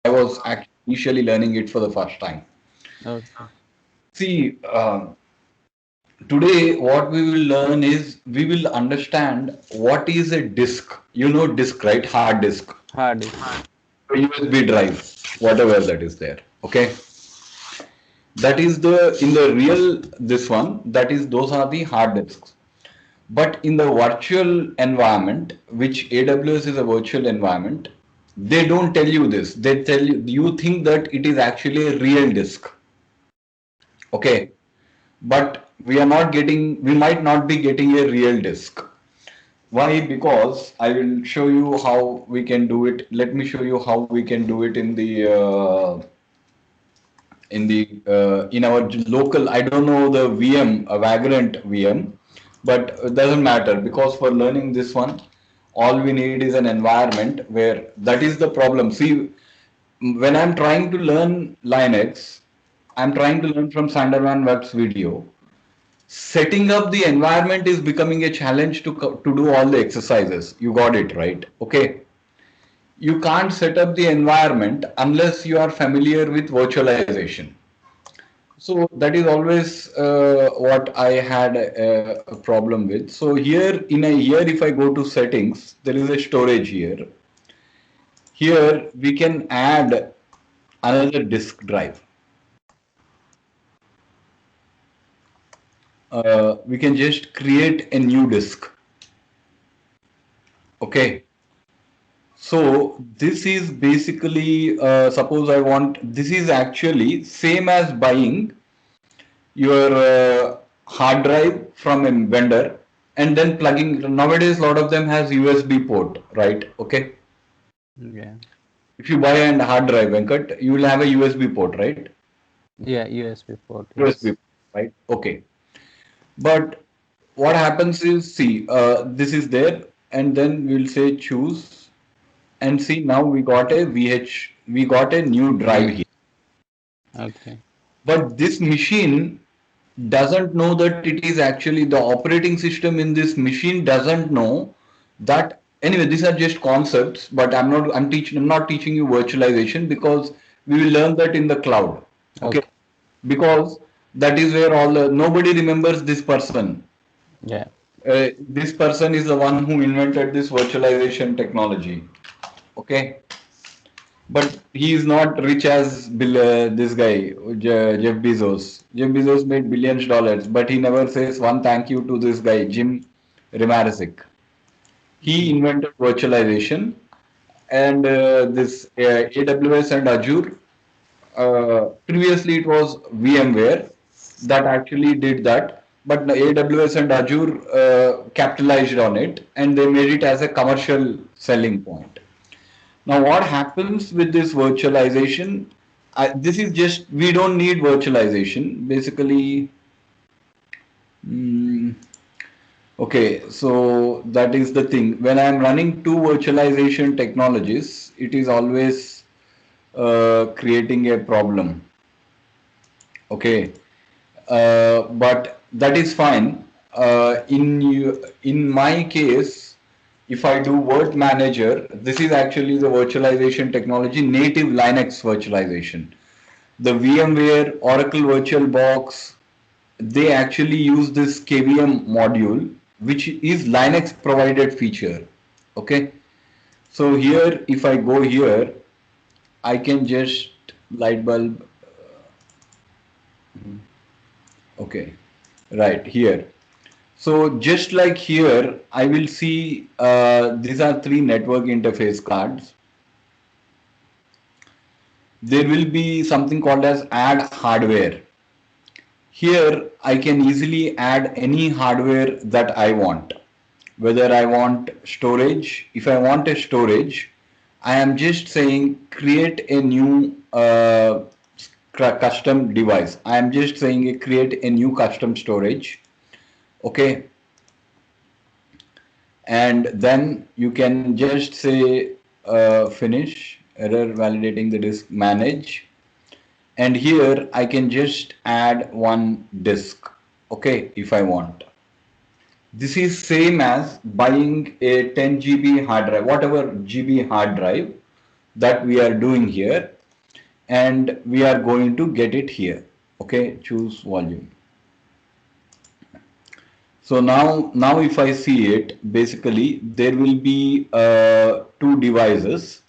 I was actually initially learning it for the first time. Okay. See, today what we will learn is we will understand what is a disk. You know disk, right? Hard disk, Hard disk. USB drive, whatever that is there. Okay, that is the in the real this one. That is those are the hard disks. But in the virtual environment, which AWS is a virtual environment, they don't tell you this. They tell you, you think that it is actually a real disk. Okay. But we are not getting, we might not be getting a real disk. Why? Because I will show you how we can do it. Let me show you how we can do it in our local. I don't know the VM, a Vagrant VM, but it doesn't matter because for learning this one, all we need is an environment where that is the problem. See, when I'm trying to learn Linux, I'm trying to learn from Sanderman Web's video. Setting up the environment is becoming a challenge to do all the exercises. You got it right. Okay. You can't set up the environment unless you are familiar with virtualization. So that is always what I had a problem with. So here, if I go to settings, there is a storage here. Here we can add another disk drive. We can just create a new disk. Okay. So this is basically, suppose I want, this is actually same as buying your hard drive from a vendor and then plugging. Nowadays, a lot of them has USB port, right? Okay. Yeah. If you buy a hard drive, Venkat, you will have a USB port, right? Yeah, USB port, USB, yes. right? Okay. But what happens is, see, this is there, and then we'll say choose, and see now we got a we got a new drive V. here. Okay. But this machine doesn't know that it is actually the operating system in this machine doesn't know that. Anyway, these are just concepts, but I'm not teaching you virtualization because we will learn that in the cloud. Okay. Okay. Because that is where all the nobody remembers this person. Yeah. This person is the one who invented this virtualization technology. Okay. But he is not rich as this guy, Jeff Bezos. Jeff Bezos made billions dollars, but he never says one thank you to this guy, Jim Rimarisic. He Mm. invented virtualization and this AWS and Azure. Previously, it was VMware that actually did that, but the AWS and Azure capitalized on it and they made it as a commercial selling point. Now, what happens with this virtualization? This is just, we don't need virtualization. Basically, mm, okay, so that is the thing. When I'm running two virtualization technologies, it is always creating a problem. Okay, but that is fine. In my case, if I do Word Manager, this is actually the virtualization technology, native Linux virtualization. The VMware, Oracle VirtualBox, they actually use this KVM module, which is Linux provided feature. Okay, so here, if I go here, I can just light bulb. Okay, right here. So just like here, I will see these are three network interface cards. There will be something called as add hardware. Here I can easily add any hardware that I want. Whether I want storage, if I want a storage, I am just saying create a new custom device. I am just saying create a new custom storage. Okay, and then you can just say finish error validating the disk manage, and here I can just add one disk. Okay, if I want. This is same as buying a 10 GB hard drive, whatever GB hard drive. that we are doing here, and we are going to get it here. Okay, choose volume. So now if I see it, basically there will be two devices.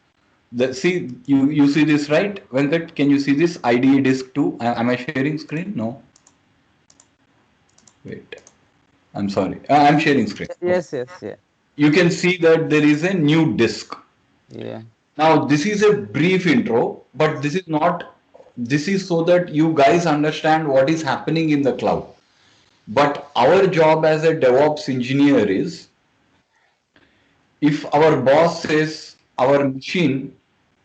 See, you see this, right, Venkat? Can you see this IDE disk 2? Am I sharing screen? No. Wait. I'm sorry. I'm sharing screen. Okay. Yes, yes, yeah, You can see that there is a new disk. yeah, Now, this is a brief intro, but this is not, this is so that you guys understand what is happening in the cloud. But our job as a DevOps engineer is, if our boss says our machine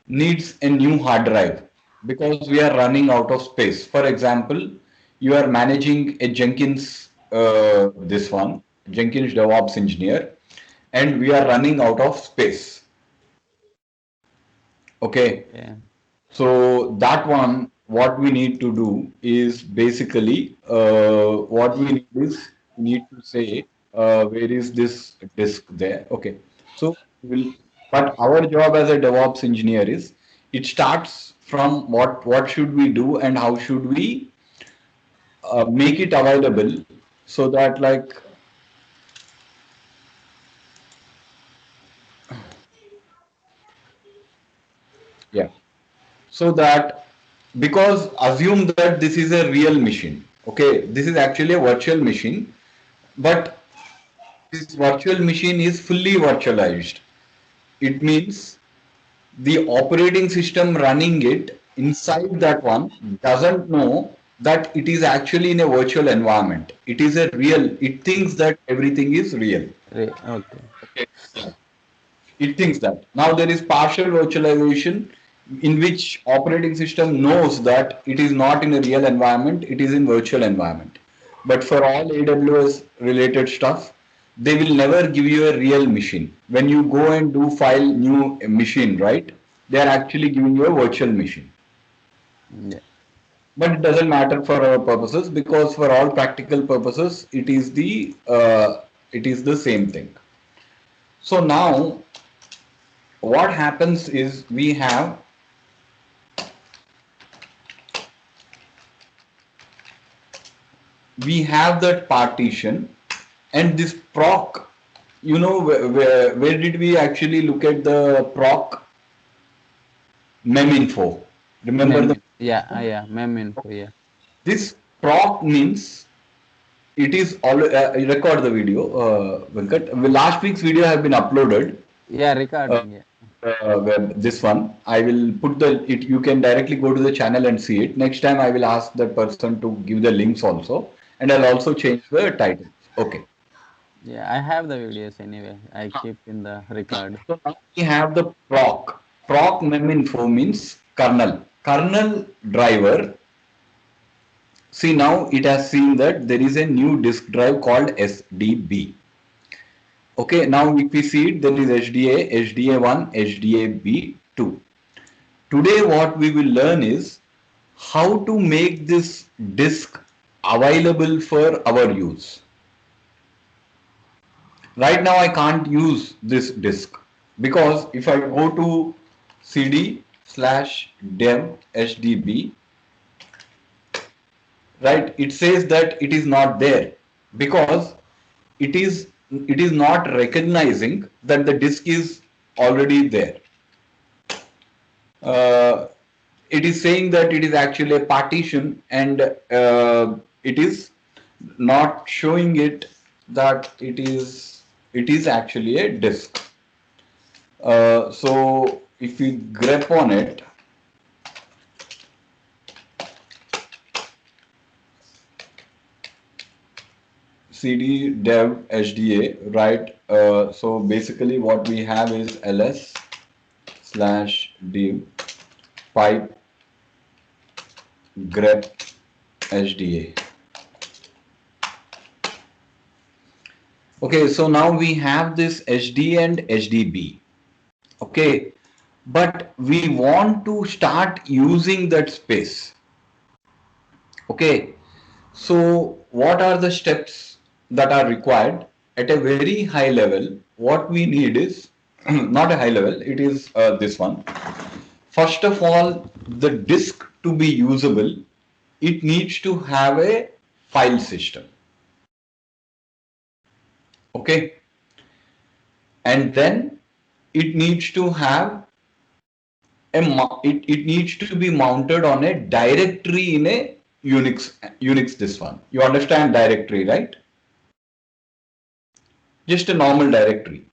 needs a new hard drive because we are running out of space. For example, you are managing a Jenkins, Jenkins DevOps engineer, and we are running out of space. Okay. yeah, So that one, what we need to do is basically, what we need is, we need to say, where is this disk there? Okay. So we'll, but our job as a DevOps engineer is, it starts from what should we do and how should we make it available, so that, like, yeah, so that, because assume that this is a real machine. Okay, this is actually a virtual machine, but this virtual machine is fully virtualized. It means the operating system running it inside that one doesn't know that it is actually in a virtual environment. It is a real, it thinks that everything is real. okay, Okay. It thinks that. Now there is partial virtualization, in which operating system knows that it is not in a real environment, it is in virtual environment. But for all AWS related stuff, they will never give you a real machine. When you go and do file new machine, right? They are actually giving you a virtual machine. yeah, But it doesn't matter for our purposes, because for all practical purposes, it is the same thing. So now what happens is, we have that partition, and this proc, where did we actually look at the proc meminfo? Remember mem, the, yeah, yeah, mem info, yeah, this proc means it is all, record the video, Venkat. Last week's video have been uploaded. yeah, uh, recording, yeah, this one I will put the it, you can directly go to the channel and see it. Next time I will ask that person to give the links also, and I'll also change the title. Okay. yeah. I have the videos anyway. I keep in the record. So now we have the proc. Proc meminfo means kernel. Kernel driver. See, now it has seen that there is a new disk drive called SDB. Okay, now if we see it, there is HDA, HDA1, HDAB2. Today what we will learn is how to make this disk available for our use. Right now I can't use this disk, because if I go to cd/dev hdb, right, it says that it is not there, because it is not recognizing that the disk is already there. uh, it is saying that it is actually a partition, and it is not showing it that it is actually a disk. So if we grep on it, cd dev hda, right? So basically what we have is ls/div pipe grep hda. Okay, so now we have this HD and HDB. Okay, but we want to start using that space. Okay, so what are the steps that are required? At a very high level, what we need is not a high level, it is this one. First of all, the disk to be usable, it needs to have a file system. Okay. And then it needs to have it needs to be mounted on a directory in a Unix this one. You understand directory, right? Just a normal directory.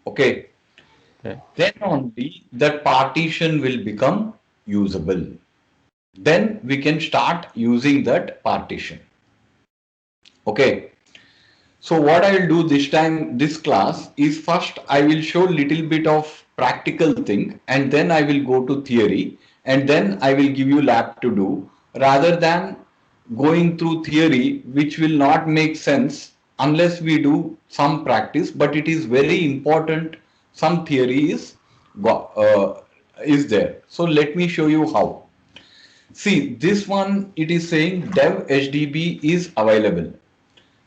Okay. Okay. Then only that partition will become usable. Then we can start using that partition. Okay. So what I will do this time, this class is first I will show little bit of practical thing and then I will go to theory and then I will give you lab to do rather than going through theory which will not make sense unless we do some practice, but it is very important some theory is there. So let me show you how. See this one, it is saying dev HDB is available.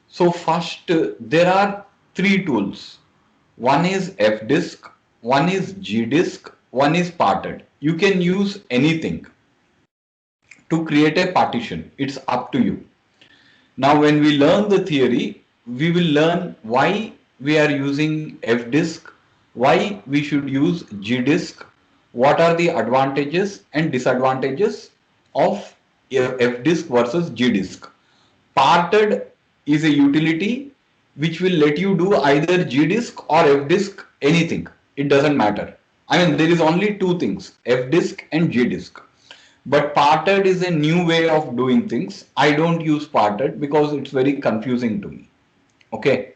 So first, there are three tools. One is fdisk, one is gdisk, one is parted. You can use anything to create a partition. It's up to you. Now, when we learn the theory, we will learn why we are using fdisk, why we should use gdisk, what are the advantages and disadvantages of fdisk versus gdisk. Parted is a utility which will let you do either gdisk or fdisk, anything. It doesn't matter. I mean, there is only two things, fdisk and gdisk. But parted is a new way of doing things. I don't use parted because it's very confusing to me. Okay.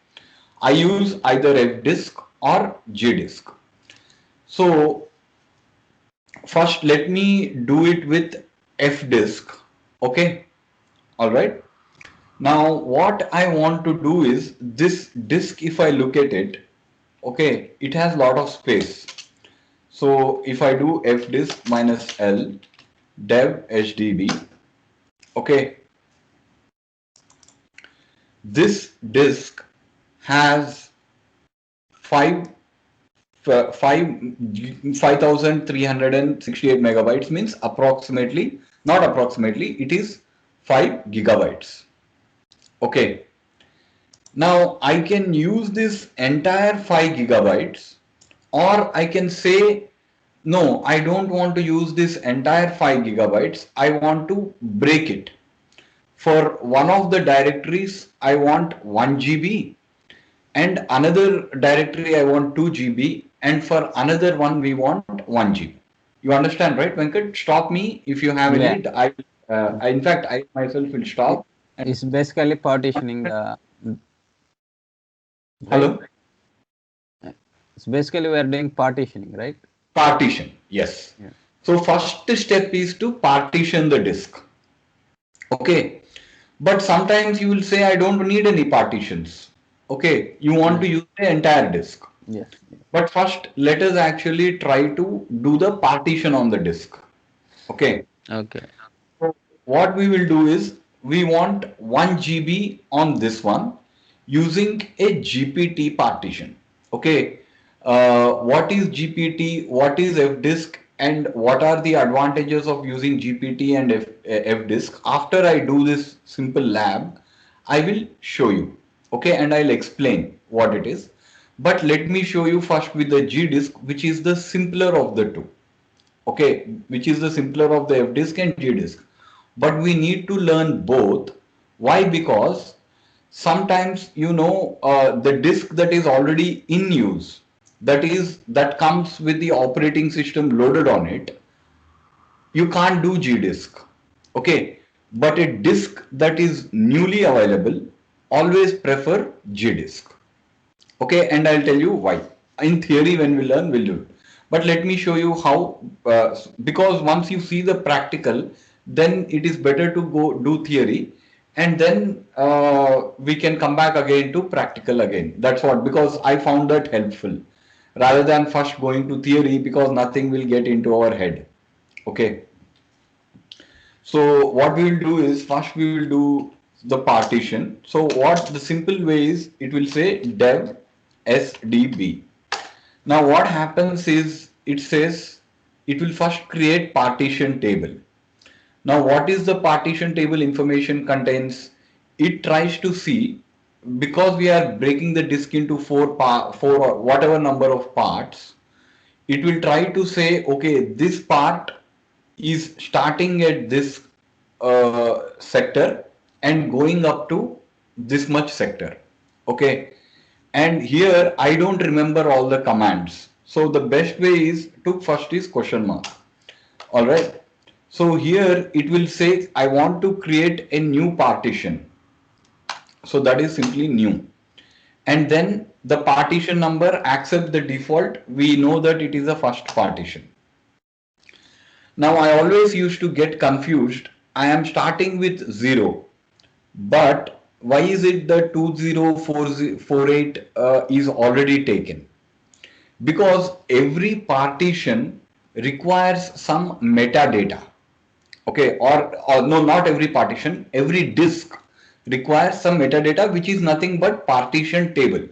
I use either fdisk or gdisk. So first let me do it with fdisk. Okay. All right. Now what I want to do is this disk, if I look at it, okay, it has a lot of space. So if I do fdisk minus L dev HDB, okay, this disk has 5 5368 megabytes, means approximately, not approximately, it is 5 gigabytes. Okay. Now I can use this entire 5 gigabytes, or I can say, no, I don't want to use this entire 5 gigabytes. I want to break it. For one of the directories, I want 1 GB and another directory, I want 2 GB and for another one, we want 1 GB. You understand, right, Venkat? Stop me if you have Yeah. any. In fact, I myself will It, stop. And it's basically partitioning the right. hello? It's basically we are doing partitioning, right? Partition, yes. Yeah. So first step is to partition the disk. Okay. But sometimes you will say, I don't need any partitions. Okay. You want Yeah. to use the entire disk. Yes. But first, let us actually try to do the partition on the disk. Okay. Okay. So what we will do is we want 1 GB on this one using a GPT partition. Okay. What is GPT? What is fdisk? And what are the advantages of using GPT and fdisk? After I do this simple lab, I will show you. Okay. And I'll explain what it is. But let me show you first with the gdisk, which is the simpler of the two. Okay, which is the simpler of the fdisk and gdisk. But we need to learn both. Why? Because sometimes the disk that is already in use, that comes with the operating system loaded on it, you can't do gdisk. Okay, but a disk that is newly available, always prefer gdisk. Okay, and I'll tell you why. In theory, when we learn, we'll do it. But let me show you how, because once you see the practical, then it is better to go do theory and then we can come back again to practical again. That's what, because I found that helpful rather than first going to theory because nothing will get into our head. Okay. So what we will do is first we will do the partition. So what the simple way is, it will say dev SDB. Now what happens is it says it will first create partition table. Now, what is the partition table information contains? It tries to see, because we are breaking the disk into four or whatever number of parts, it will try to say, okay, this part is starting at this sector and going up to this much sector. Okay. And here I don't remember all the commands. So the best way is to first is question mark. All right. So here it will say, I want to create a new partition. So that is simply new. And then the partition number, accept the default. We know that it is a first partition. Now I always used to get confused. I am starting with 0, but why is it that 2048 is already taken? Because every partition requires some metadata. Okay, or no, not every partition, every disk requires some metadata, which is nothing but partition table.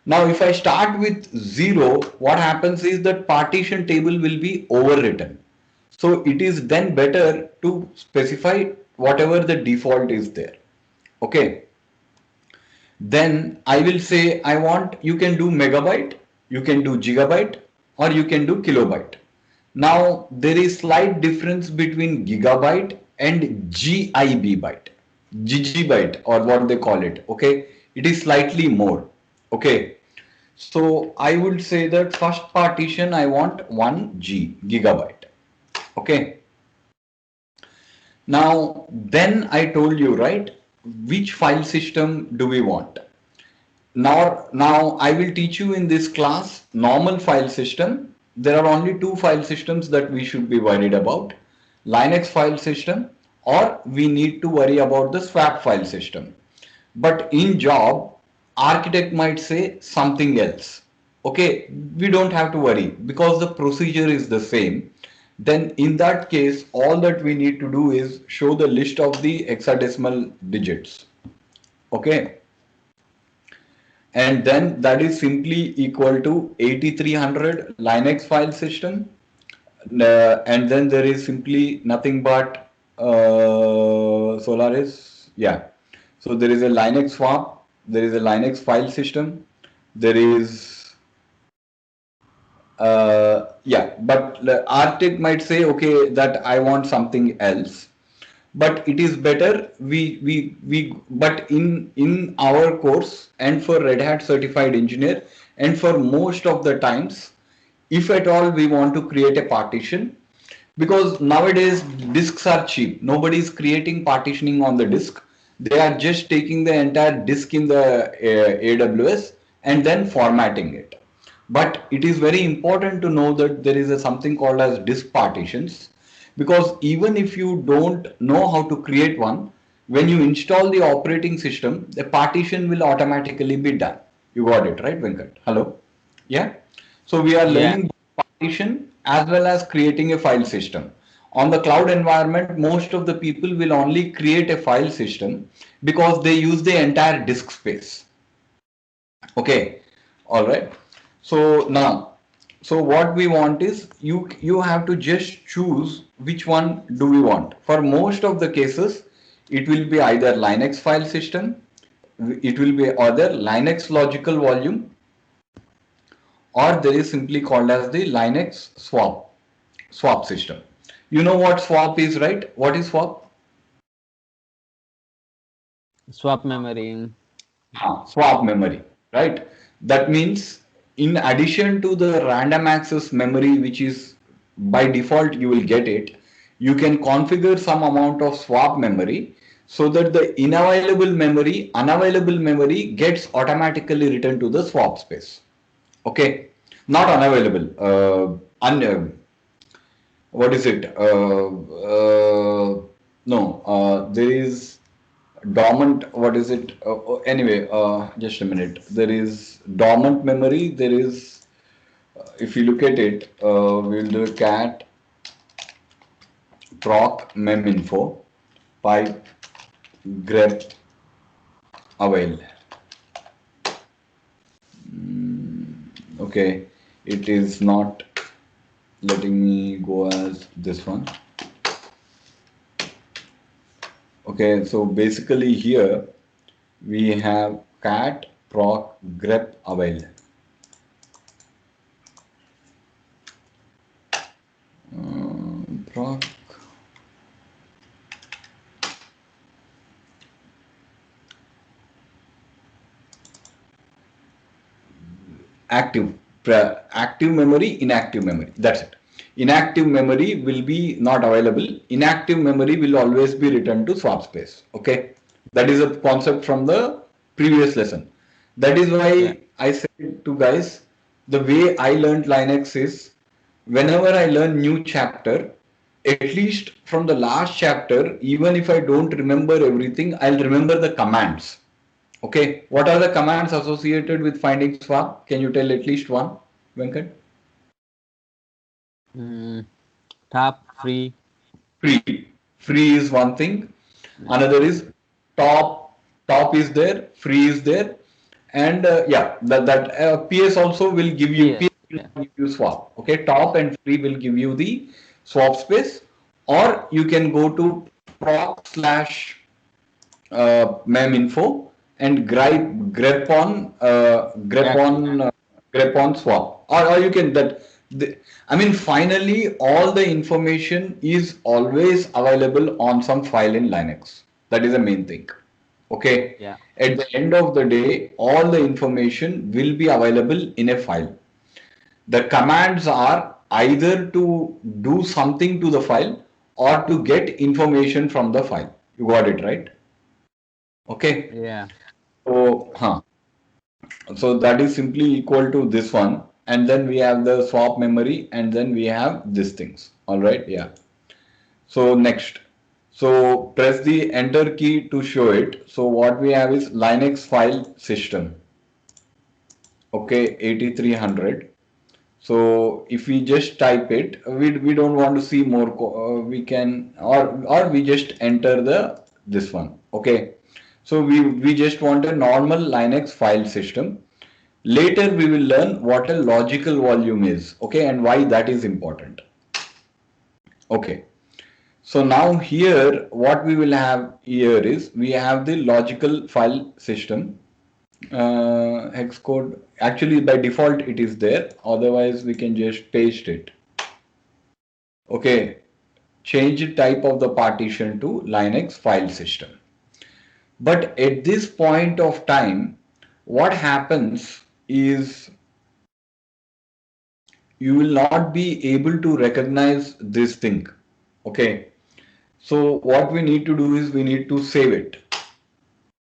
Now, if I start with 0, what happens is that partition table will be overwritten. So it is then better to specify whatever the default is there. Okay. Then I will say I want, you can do megabyte, you can do gigabyte, or you can do kilobyte. Now there is slight difference between gigabyte and GIB byte, GG byte, or what they call it. Okay. It is slightly more. Okay. So I would say that first partition I want 1 gigabyte. Okay. Now then I told you, right, which file system do we want? Now I will teach you in this class normal file system. There are only two file systems that we should be worried about: Linux file system, or we need to worry about the swap file system. But in job, architect might say something else. Okay, we don't have to worry because the procedure is the same. Then in that case, all that we need to do is show the list of the hexadecimal digits. Okay. And then that is simply equal to 8300 Linux file system. And then there is simply nothing but Solaris. Yeah. So there is a Linux swap, there is a Linux file system, there is yeah, but the architect might say, okay, that I want something else. But it is better but in our course and for Red Hat certified engineer and for most of the times, if at all we want to create a partition, because nowadays disks are cheap, nobody is creating partitioning on the disk. They are just taking the entire disk in the AWS and then formatting it. But it is very important to know that there is a something called as disk partitions, because even if you don't know how to create one, when you install the operating system, the partition will automatically be done. You got it, right, Venkat? Hello? Yeah. So we are Yeah. learning partition as well as creating a file system. On the cloud environment, most of the people will only create a file system because they use the entire disk space. Okay. All right. So now, so what we want is you have to just choose which one do we want. For most of the cases, it will be either Linux file system, it will be either Linux logical volume, or there is simply called as the Linux swap system. You know what swap is, right? What is swap? Swap memory. Swap memory, right? That means in addition to the random access memory, which is by default you will get it, you can configure some amount of swap memory so that the unavailable memory gets automatically returned to the swap space. Okay, not unavailable. What is it? No, there is dormant. What is it? Anyway, just a minute. There is dormant memory. There is, if you look at it, we'll do cat proc meminfo pipe grep avail. Okay, it is not. letting me go as this one. Okay, so basically here we have cat proc grep avail. Proc active active memory, inactive memory, that's it. Inactive memory will be not available, inactive memory will always be returned to swap space. Okay, that is a concept from the previous lesson. That is why Yeah. I said to guys, the way I learned Linux is, whenever I learn new chapter, at least from the last chapter, even if I don't remember everything, I'll remember the commands. Okay, what are the commands associated with finding swap? Can you tell at least one, Venkat? Mm, top free. Free. Free is one thing. Yeah. Another is top. Top is there. Free is there. And yeah, that PS also will give you PS. PS will Yeah. not give you swap. Okay, top and free will give you the swap space, or you can go to proc slash mem info and grep Actually. on grep on swap, or you can that I mean, finally all the information is always available on some file in Linux. That is the main thing. Okay, Yeah. at the end of the day all the information will be available in a file. The commands are either to do something to the file or to get information from the file. You got it right? Okay. Yeah. So, so that is simply equal to this one. And then we have the swap memory and then we have these things. All right. Yeah. So next. So press the enter key to show it. So what we have is Linux file system. Okay. 8300. So if we just type it, we don't want to see more, we can, or we just enter the, this one. Okay. So we just want a normal Linux file system. Later we will learn what a logical volume is, okay, and why that is important. Okay. So now here what we will have here is we have the logical file system. Hex code, actually by default it is there, otherwise we can just paste it. Okay. Change the type of the partition to Linux file system. But at this point of time, what happens is you will not be able to recognize this thing. Okay. So what we need to do is we need to save it.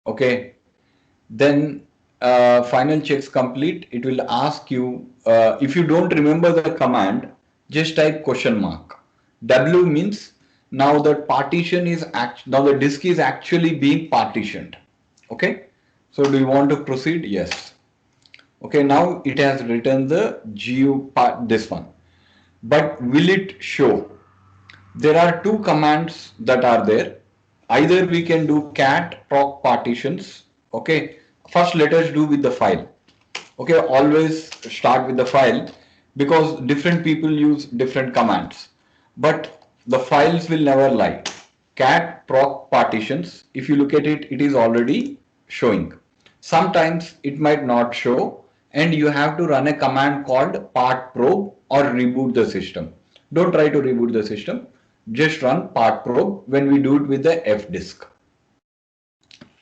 Okay. Then final checks complete. It will ask you, if you don't remember the command, just type question mark. W means now the partition is now the disk is actually being partitioned. Okay. So do you want to proceed? Yes. Okay, now it has written the GU part, this one. But will it show? There are two commands that are there. Either we can do cat proc partitions. Okay, first let us do with the file. Okay, always start with the file because different people use different commands. But the files will never lie. Cat proc partitions, if you look at it, it is already showing. Sometimes it might not show and you have to run a command called part probe or reboot the system. Don't try to reboot the system. Just run part probe when we do it with the F disk.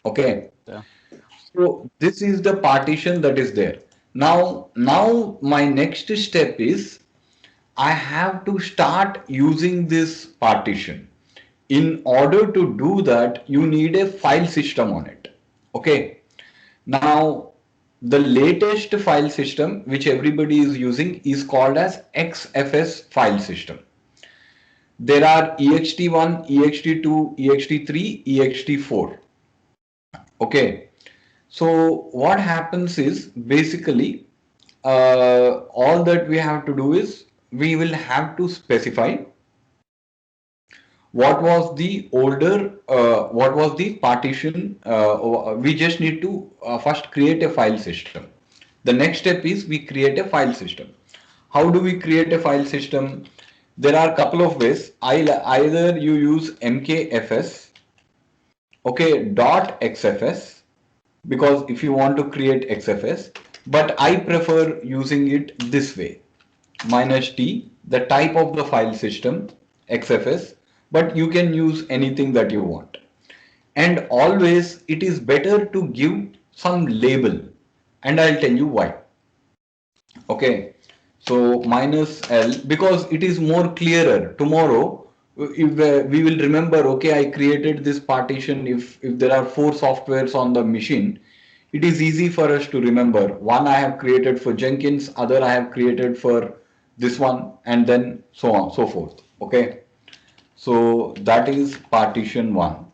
Okay. Yeah. So this is the partition that is there. Now my next step is I have to start using this partition. In order to do that, you need a file system on it. Okay. Now the latest file system which everybody is using is called as XFS file system. There are ext1, ext2, ext3, ext4. Okay. So what happens is basically all that we have to do is we will have to specify what was the older, what was the partition. We just need to first create a file system. The next step is we create a file system. how do we create a file system? There are a couple of ways. Either you use mkfs, okay, dot xfs, because if you want to create xfs, but I prefer using it this way, minus t, the type of the file system, xfs, but you can use anything that you want. And always it is better to give some label, and I'll tell you why. Okay, so minus L, because it is more clearer. Tomorrow, if we will remember, okay, I created this partition. If there are four softwares on the machine, it is easy for us to remember. One I have created for Jenkins, other I have created for this one, and then so on, so forth. Okay, so that is partition one.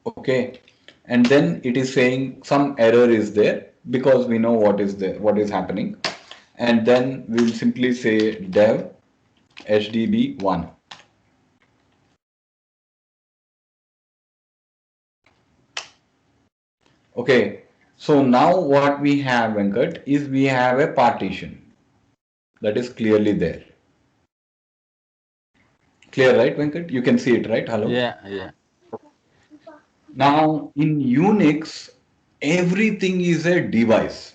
Okay, and then it is saying some error is there because we know what is there, what is happening, and then we will simply say dev hdb1. Okay, so now what we have, Venkat, is we have a partition that is clearly there. Clear, right, Venkat? You can see it, right? Hello. Yeah, yeah. Now in Unix, everything is a device.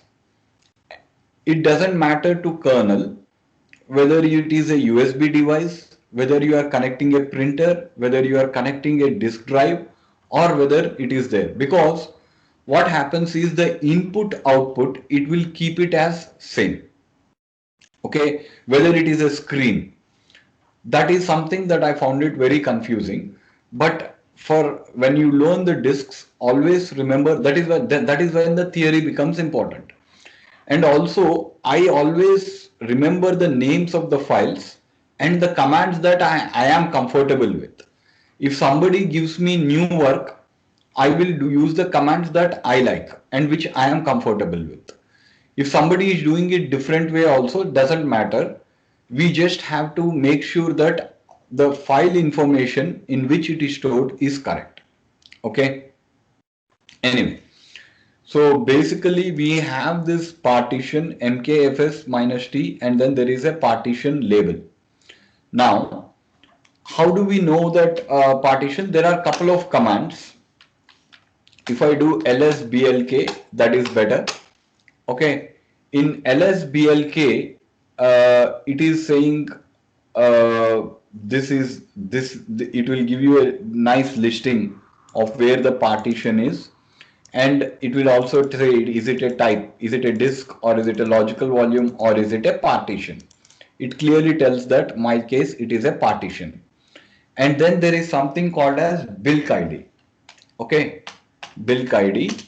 It doesn't matter to kernel whether it is a USB device, whether you are connecting a printer, whether you are connecting a disk drive, or whether it is there. Because what happens is the input output, it will keep it as same. Okay, whether it is a screen. That is something that I found it very confusing. But for when you learn the disks, always remember that is when the theory becomes important. And also, I always remember the names of the files and the commands that I am comfortable with. If somebody gives me new work, I will use the commands that I like and which I am comfortable with. If somebody is doing it different way also, doesn't matter. We just have to make sure that the file information in which it is stored is correct. Okay. Anyway. So basically we have this partition mkfs minus t, and then there is a partition label. Now, how do we know that partition? There are a couple of commands. If I do lsblk, that is better. Okay. In lsblk, it is saying it will give you a nice listing of where the partition is, and it will also say is it a type, is it a disk, or is it a logical volume, or is it a partition. It clearly tells that my case it is a partition. And then there is something called as bilk id. Okay, bilk id.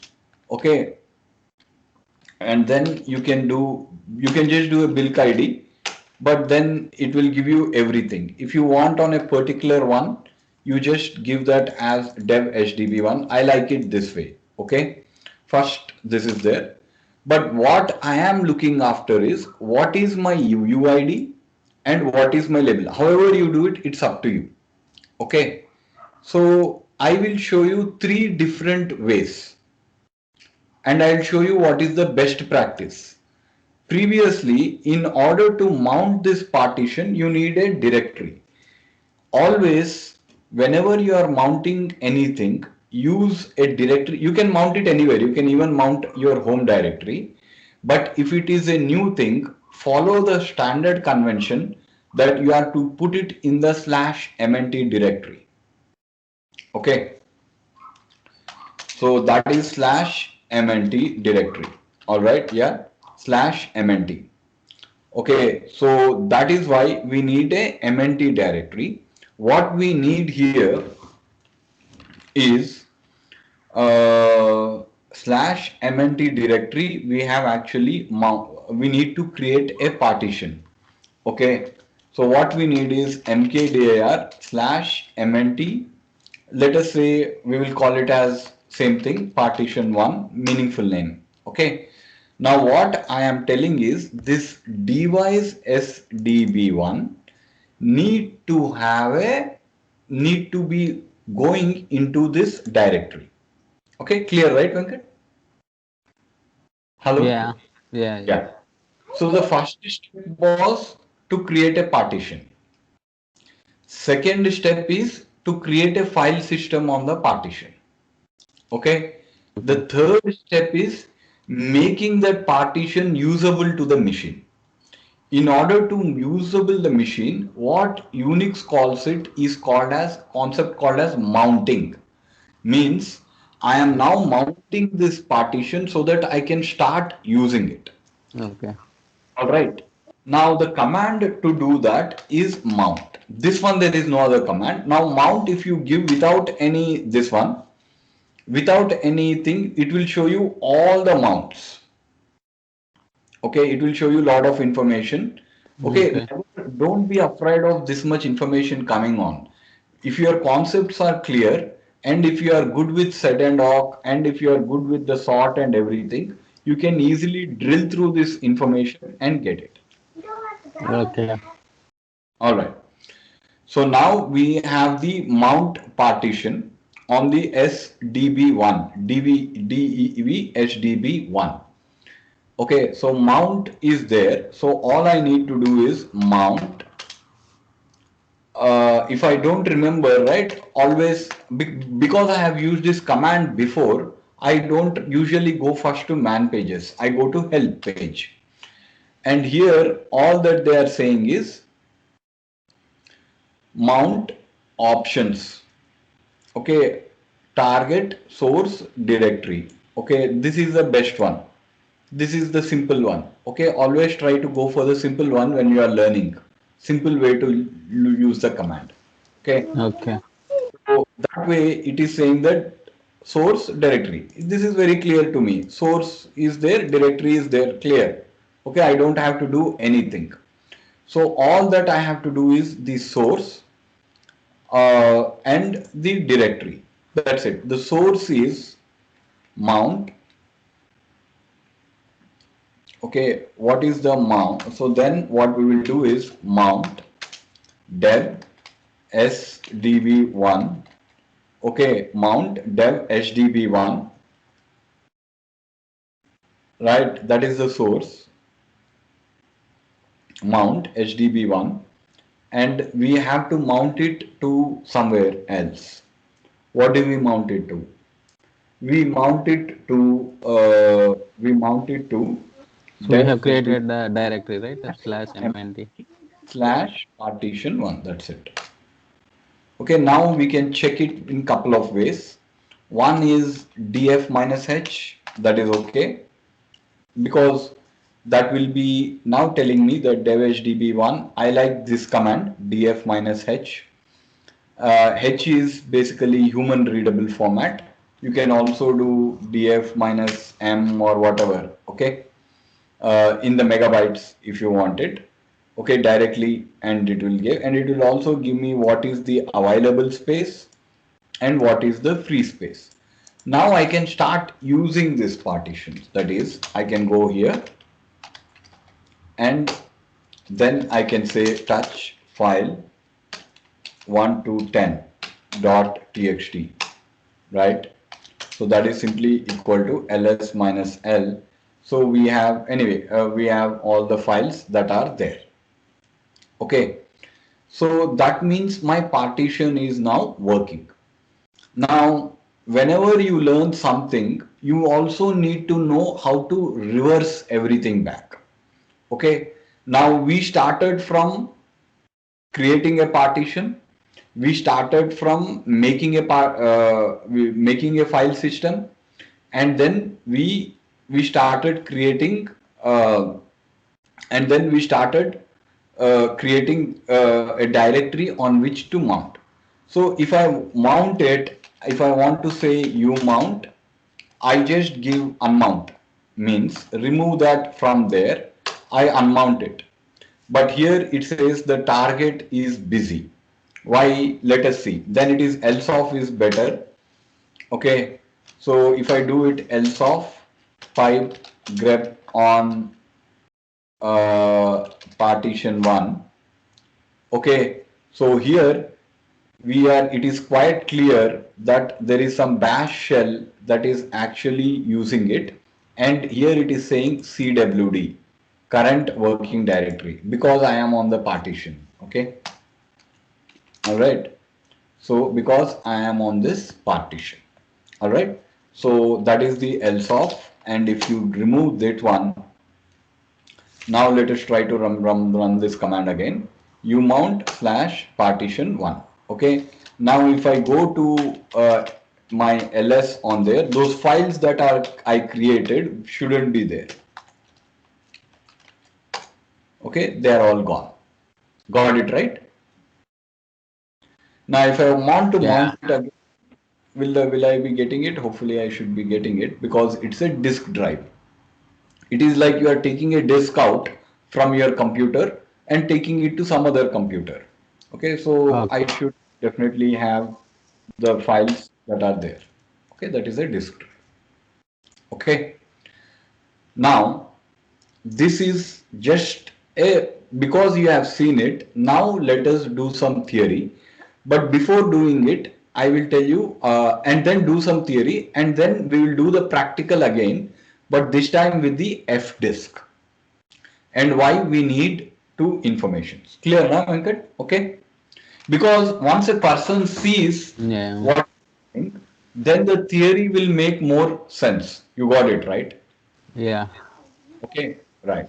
Okay, and then you can just do a bilk id, but then it will give you everything. If you want on a particular one, you just give that as dev hdb1. I like it this way. Okay, first this is there, but what I am looking after is what is my uid and what is my label. However you do it, it's up to you. Okay, so I will show you three different ways, and I'll show you what is the best practice. Previously, in order to mount this partition, you need a directory. Always, whenever you are mounting anything, use a directory. You can mount it anywhere. You can even mount your home directory. But if it is a new thing, follow the standard convention that you are to put it in the /mnt directory. Okay. So that is /mnt directory. All right. Yeah. /mnt. Okay, so that is why we need a mnt directory. What we need here is /mnt directory. We have actually we need to create a partition. Okay, so what we need is mkdir /mnt. Let us say we will call it as same thing, partition 1, meaningful name. Okay. Now what I am telling is this device sdb1 need to be going into this directory. Okay, clear, right, Venkat? Hello? Yeah, yeah, yeah. Yeah. So the first step was to create a partition. Second step is to create a file system on the partition. Okay. Okay. The third step is making that partition usable to the machine. In order to usable the machine, what Unix calls it is called as concept called as mounting. Means I am now mounting this partition so that I can start using it. Okay. All right. Now the command to do that is mount. This one there is no other command. Now mount, if you give without any this one, without anything, it will show you all the mounts. Okay, it will show you a lot of information. Okay, Okay. don't be afraid of this much information coming on. If your concepts are clear and if you are good with set and awk and if you are good with the sort and everything, you can easily drill through this information and get it. Okay. All right. So now we have the mount partition on the SDB1, DEV Okay, so mount is there. So all I need to do is mount. If I don't remember, right, always because I have used this command before, I don't usually go first to man pages. I go to help page. And here all that they are saying is mount options. Okay, target source directory. Okay, this is the best one. This is the simple one. Okay, always try to go for the simple one when you are learning. Simple way to use the command. Okay, Okay. so that way it is saying that source directory. This is very clear to me. Source is there, directory is there, clear. Okay, I don't have to do anything. So all that I have to do is the source and the directory. That's it. The source is mount. Okay, what is the mount? So then what we will do is mount dev sdb1. Okay, mount dev sdb1. Right, that is the source. Mount HDB1 and we have to mount it to somewhere else. What do we mount it to? We mount it to So we dev have created the directory, right? Slash HDB mnt. slash partition one. That's it. Okay, now we can check it in couple of ways. One is df minus h, that is okay, because that will be now telling me that dev hdb1. I like this command df minus h. H is basically human readable format. You can also do df minus m or whatever, okay, in the megabytes if you want it, okay, directly, and it will give, and it will also give me what is the available space and what is the free space. Now I can start using this partitions. That is, I can go here and then I can say touch file 1 to 10 dot txt, right? So that is simply equal to ls minus l. So we have, anyway, we have all the files that are there. Okay, so that means my partition is now working. Now, whenever you learn something, you also need to know how to reverse everything back. Okay, now we started from creating a partition. We started from making making a file system, and then we started creating uh, and then we started creating a directory on which to mount. So if I mount it, if I want to say you mount, I just give unmount, means remove that from there. I unmount it. But here it says the target is busy. Why? Let us see. Then it is else off is better. Okay. So if I do it else off pipe grep on partition 1. Okay. So here it is quite clear that there is some bash shell that is actually using it, and here it is saying cwd. current working directory because I am on the partition. Okay. All right. So because I am on this partition. All right. So that is the else of, and if you remove that one, now let us try to run this command again. You mount slash partition one. Okay. Now if I go to my ls on there, those files that are I created shouldn't be there. Okay, they are all gone. Got it right? Now if I want to Yeah. mount it again, will I be getting it? Hopefully I should be getting it because it's a disk drive. It is like you are taking a disk out from your computer and taking it to some other computer. Okay, so I Okay. should definitely have the files that are there. Okay, that is a disk drive. Okay, now this is just a, because you have seen it, now let us do some theory. But before doing it, I will tell you and then do some theory and then we will do the practical again, but this time with the F disk and why we need two informations. Clear now, Venkat? Okay. Because once a person sees Yeah. what, then the theory will make more sense. You got it, right? Yeah. Okay, right.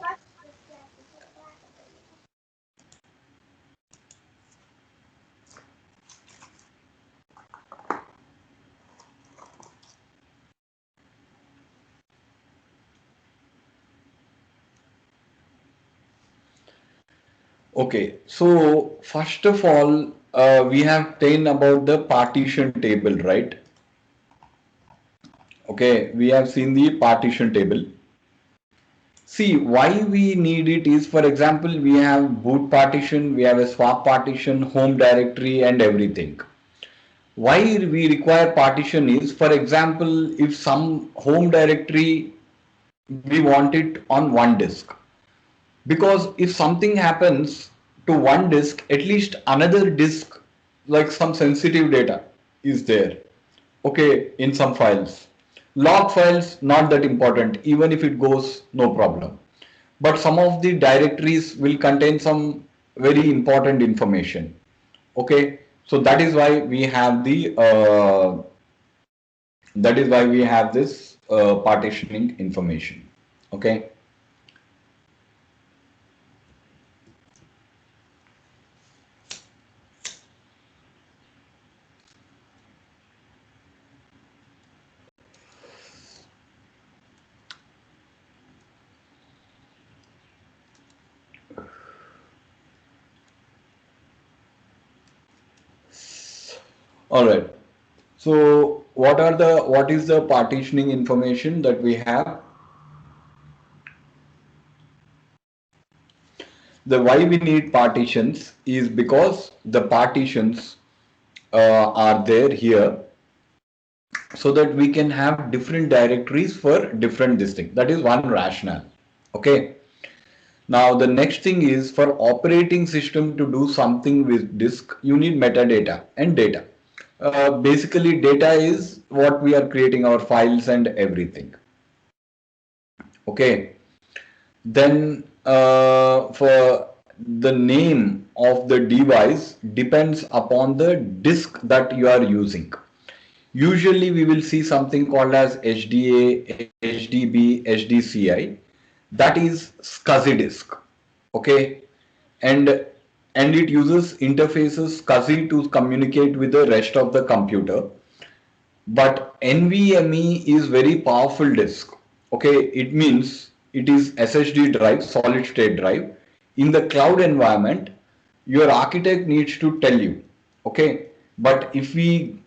Okay, so first of all, we have taken about the partition table, right? Okay, we have seen the partition table. See, why we need it is, for example, we have boot partition, we have a swap partition, home directory, and everything. Why we require partition is, for example, if some home directory we want it on one disk, because if something happens to one disk, at least another disk like some sensitive data is there. Okay, in some files, log files not that important, even if it goes no problem, but some of the directories will contain some very important information. Okay, so that is why we have this partitioning information. Okay. All right. So what is the partitioning information that we have? The why we need partitions is because the partitions are there here so that we can have different directories for different districts. That is one rationale. Okay. Now the next thing is for operating system to do something with disk, you need metadata and data. Basically, data is what we are creating our files and everything. Okay. Then for the name of the device depends upon the disk that you are using. Usually we will see something called as HDA, HDB, HDCI. That is SCSI disk. Okay. And and it uses interfaces SCSI to communicate with the rest of the computer. But NVMe is very powerful disk. Okay, it means it is SSD drive, solid state drive. In the cloud environment, your architect needs to tell you. Okay, but if we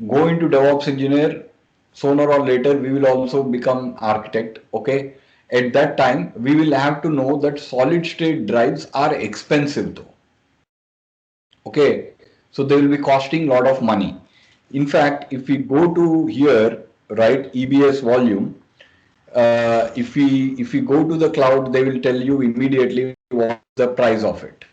go into DevOps engineer, sooner or later we will also become architect. Okay, at that time we will have to know that solid state drives are expensive though. Okay, so they will be costing a lot of money. In fact, if we go to here, right, EBS volume, if we go to the cloud, they will tell you immediately what the price of it.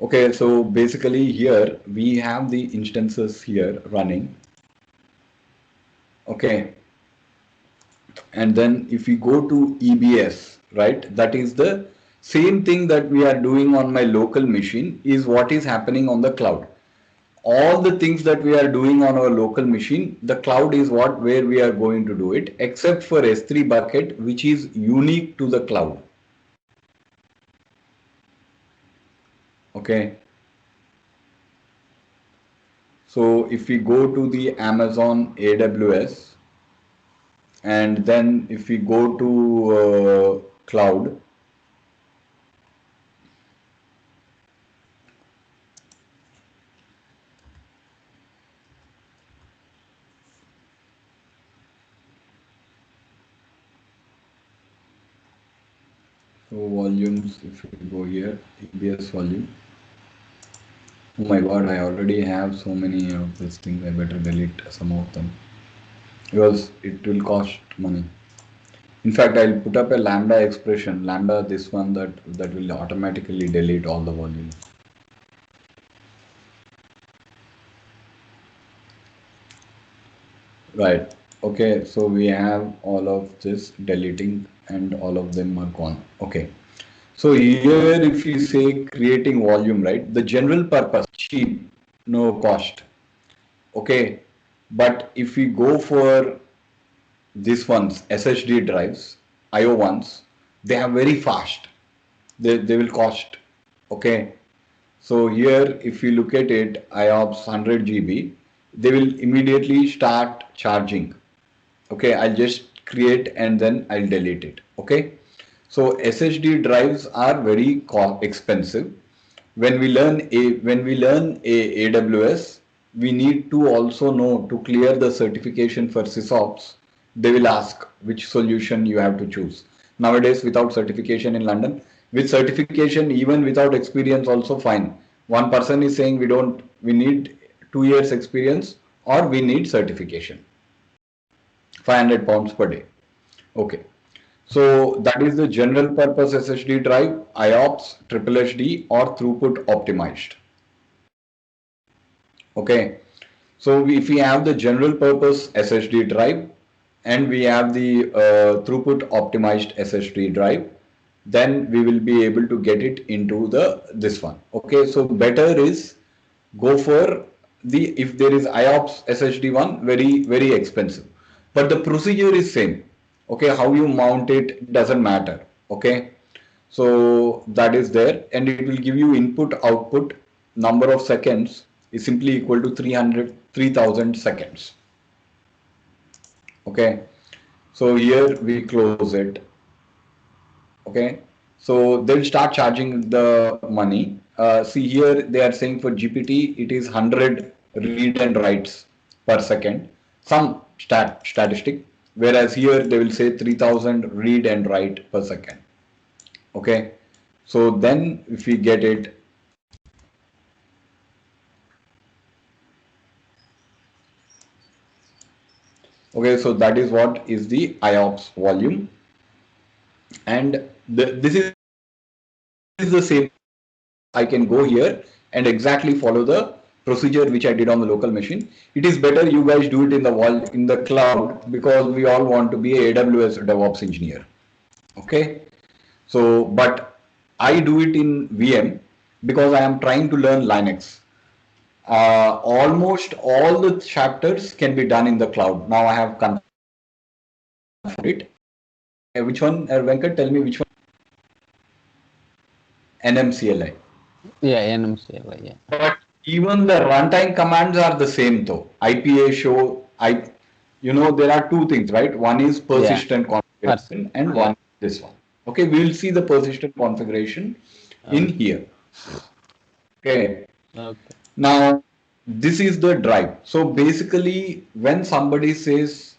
Okay, so basically here we have the instances here running. Okay, and then if we go to EBS, right, that is the same thing that we are doing on my local machine is what is happening on the cloud. All the things that we are doing on our local machine, the cloud is what where we are going to do it, except for S3 bucket, which is unique to the cloud. Okay. So if we go to the Amazon AWS, and then if we go to cloud, so volumes, if we go here, EBS volume. Oh my God, I already have so many of these things. I better delete some of them because it will cost money. In fact, I'll put up a lambda expression, lambda this one that will automatically delete all the volumes. Right. Okay, so we have all of this deleting and all of them are gone. Okay. So here if you say creating volume, right? The general purpose, cheap, no cost. Okay. But if we go for these ones, SSD drives, IO ones, they are very fast. They will cost. Okay. So here, if you look at it, IOPS 100 GB, they will immediately start charging. Okay, I'll just create and then I'll delete it. Okay. So SSD drives are very expensive. When we learn a AWS, we need to also know to clear the certification for SysOps. They will ask which solution you have to choose. Nowadays, without certification in London, with certification, even without experience, also fine. One person is saying we need 2 years experience or we need certification. 500 pounds per day. Okay. So that is the general purpose SSD drive, IOPS, triple HD or throughput optimized. Okay. So if we have the general purpose SSD drive and we have the throughput optimized SSD drive, then we will be able to get it into this one. Okay. So better is go for if there is IOPS SSD one, very expensive, but the procedure is same. Okay, how you mount it doesn't matter. Okay, so that is there and it will give you input output. Number of seconds is simply equal to 3,000 seconds. Okay, so here we close it. Okay, so they'll start charging the money. See here they are saying for GPT it is 100 read and writes per second, some statistic, whereas here they will say 3,000 read and write per second. Okay, so then if we get it, okay, so that is what is the IOPS volume, and this is the same. I can go here and exactly follow the procedure which I did on the local machine. It is better you guys do it in the cloud because we all want to be a AWS DevOps engineer. Okay. So, but I do it in VM because I am trying to learn Linux. Almost all the chapters can be done in the cloud. Now I have configured it. Which one, Venkat? Tell me which one. NMCLI. Yeah, NMCLI, yeah. But even the runtime commands are the same though. IPA show, there are two things, right? One is persistent configuration and one is this one. Okay, we will see the persistent configuration in here. Okay. Okay. Now, this is the drive. So basically, when somebody says,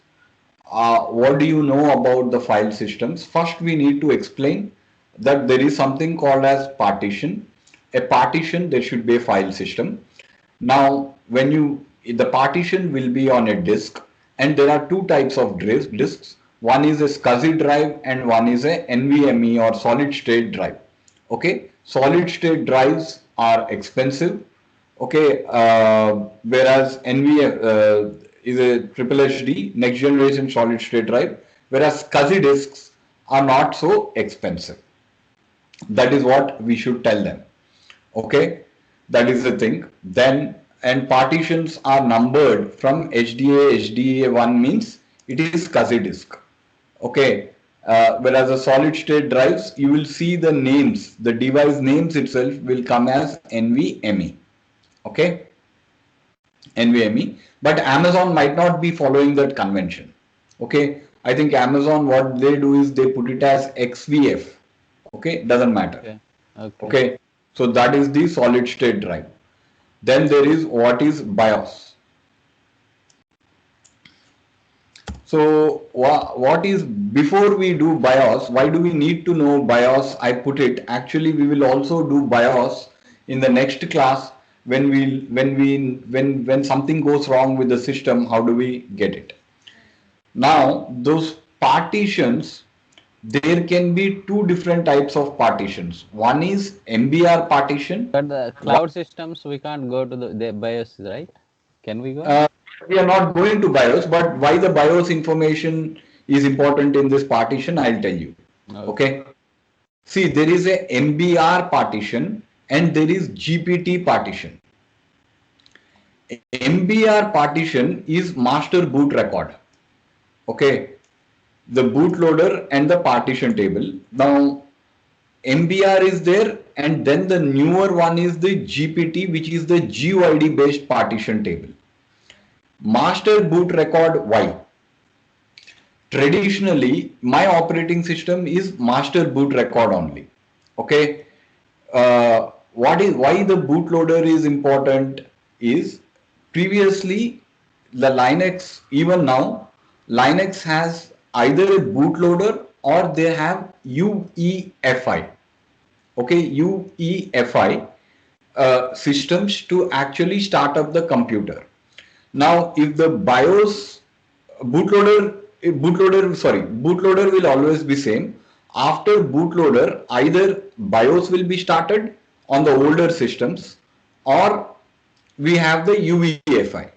what do you know about the file systems? First, we need to explain that there is something called as partition. A partition, there should be a file system. Now, the partition will be on a disk, and there are two types of disks. One is a SCSI drive and one is a NVMe or solid state drive. Okay, solid state drives are expensive. Okay, whereas NVMe is a triple HD next generation solid state drive, whereas SCSI disks are not so expensive. That is what we should tell them. Okay, that is the thing. Then, and partitions are numbered from HDA 1 means it is SCSI disk. Okay, whereas the solid state drives, you will see the names, the device names itself will come as NVMe. Okay, NVMe, but Amazon might not be following that convention. Okay, I think Amazon, what they do is they put it as XVF. Okay, doesn't matter. Okay. Okay. Okay, so that is the solid state drive. Then there is what is BIOS. So what is, before we do BIOS, why do we need to know BIOS? I put it, actually we will also do BIOS in the next class when something goes wrong with the system, how do we get it? Now those partitions, there can be two different types of partitions. One is MBR partition. But the cloud systems, we can't go to the BIOS, right? Can we go? We are not going to BIOS, but why the BIOS information is important in this partition, I'll tell you. Okay. See, there is a MBR partition and there is GPT partition. MBR partition is master boot record. Okay. The bootloader and the partition table. Now, MBR is there, and then the newer one is the GPT, which is the GUID based partition table. Master boot record, why? Traditionally, my operating system is master boot record only. Okay. Why the bootloader is important is, previously the Linux, even now, Linux has either a bootloader or they have UEFI. Okay, UEFI systems to actually start up the computer. Now, if the BIOS bootloader will always be same. After bootloader, either BIOS will be started on the older systems, or we have the UEFI.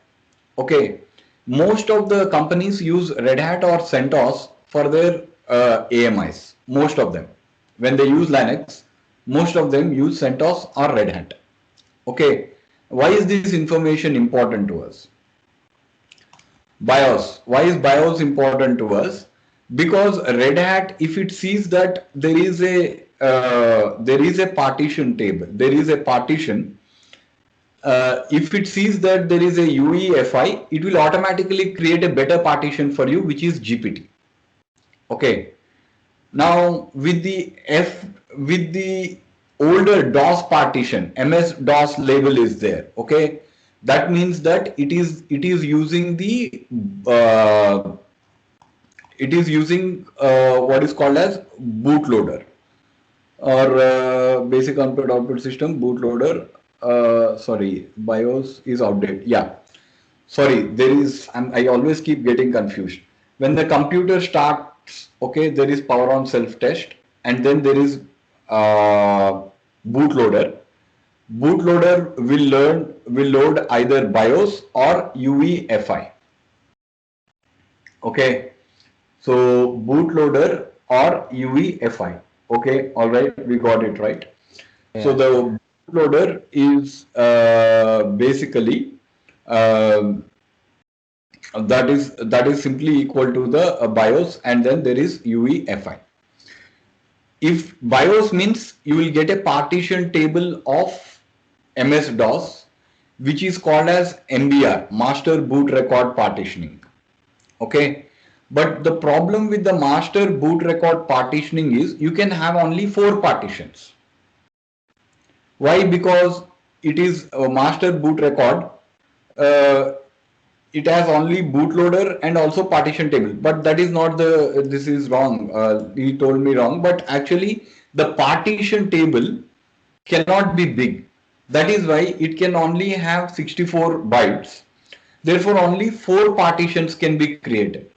Okay, most of the companies use Red Hat or CentOS for their AMIs. Most of them, when they use Linux, most of them use CentOS or Red Hat. Okay, why is this information important to us? BIOS. Why is BIOS important to us? Because Red Hat, if it sees that there is a partition table, there is a partition. If it sees that there is a UEFI, it will automatically create a better partition for you, which is GPT. Okay. Now with the older DOS partition, MS DOS label is there. Okay. That means that it is using the what is called as bootloader, or basic output system bootloader. Sorry, BIOS is outdated. Yeah, sorry, there is, I always keep getting confused. When the computer starts, okay, there is power on self test, and then there is bootloader. Bootloader will load either BIOS or UEFI. Okay, so bootloader or UEFI. Okay, all right, we got it right. Yeah. So the bootloader is basically that is simply equal to the BIOS, and then there is UEFI. If BIOS means, you will get a partition table of MS-DOS, which is called as MBR, Master Boot Record Partitioning. Okay, but the problem with the Master Boot Record Partitioning is you can have only 4 partitions. Why? Because it is a Master Boot Record. It has only bootloader and also partition table, but that is not the, this is wrong. He told me wrong, but actually the partition table cannot be big. That is why it can only have 64 bytes. Therefore, only 4 partitions can be created.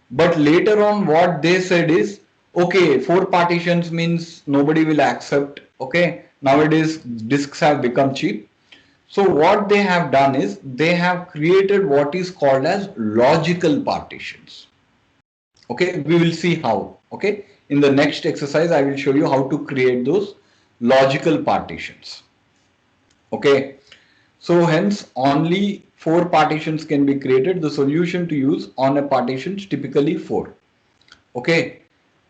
But later on, what they said is, okay, 4 partitions means nobody will accept. Okay, Nowadays, disks have become cheap. So what they have done is they have created what is called as logical partitions. Okay, we will see how. Okay, in the next exercise, I will show you how to create those logical partitions. Okay, so hence only four partitions can be created. The solution to use on a partition is typically four. Okay,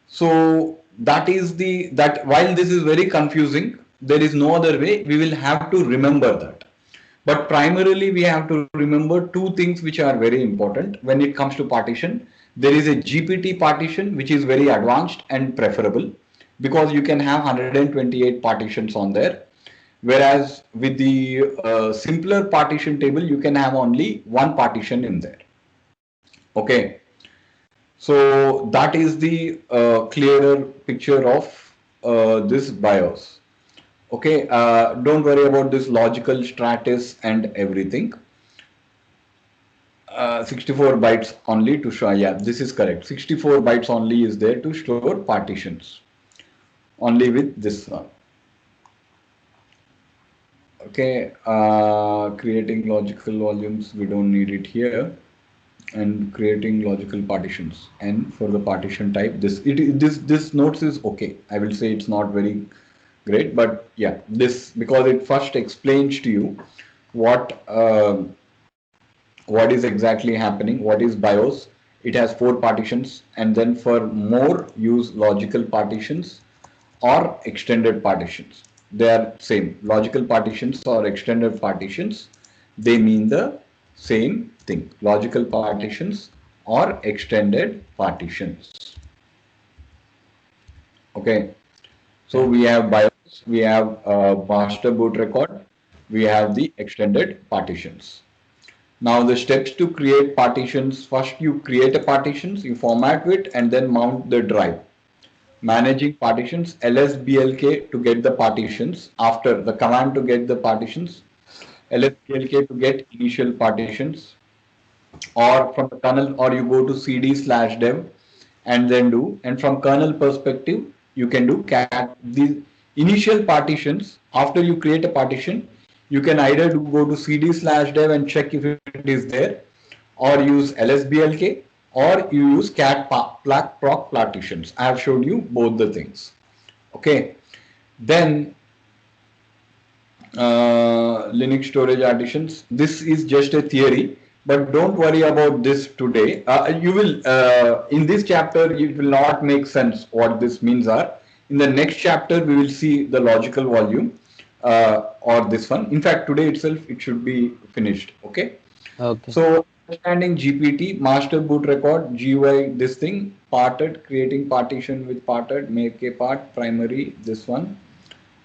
so that is that while this is very confusing, there is no other way. We will have to remember that. But primarily we have to remember two things which are very important when it comes to partition. There is a GPT partition which is very advanced and preferable because you can have 128 partitions on there. Whereas with the simpler partition table, you can have only one partition in there. Okay. So that is the clearer picture of this BIOS. Okay, don't worry about this logical stratus and everything. 64 bytes only to show. Yeah, this is correct. 64 bytes only is there to store partitions. Only with this one. Okay, creating logical volumes. We don't need it here. And creating logical partitions. And for the partition type, this notes is okay. I will say it's not very great, but yeah, this because it first explains to you what is exactly happening, what is BIOS. It has four partitions, and then for more use logical partitions or extended partitions. They are same. Logical partitions or extended partitions, they mean the same thing. Logical partitions or extended partitions. Okay. So we have BIOS, we have master boot record, we have the extended partitions. Now the steps to create partitions: first you create a partitions, you format it and then mount the drive. Managing partitions, lsblk to get the partitions, after the command to get the partitions, lsblk to get initial partitions, or from the kernel, or you go to cd/dev and then do, and from kernel perspective you can do cat the initial partitions. After you create a partition, you can either go to cd/dev and check if it is there, or use lsblk, or you use cat proc partitions. I have showed you both the things. Okay, then Linux storage additions. This is just a theory, but don't worry about this today. You will in this chapter it will not make sense what this means are. In the next chapter we will see the logical volume or this one. In fact, today itself it should be finished. Okay. Okay. So understanding GPT, master boot record, GUI, this thing, parted, creating partition with parted, make a part, primary, this one.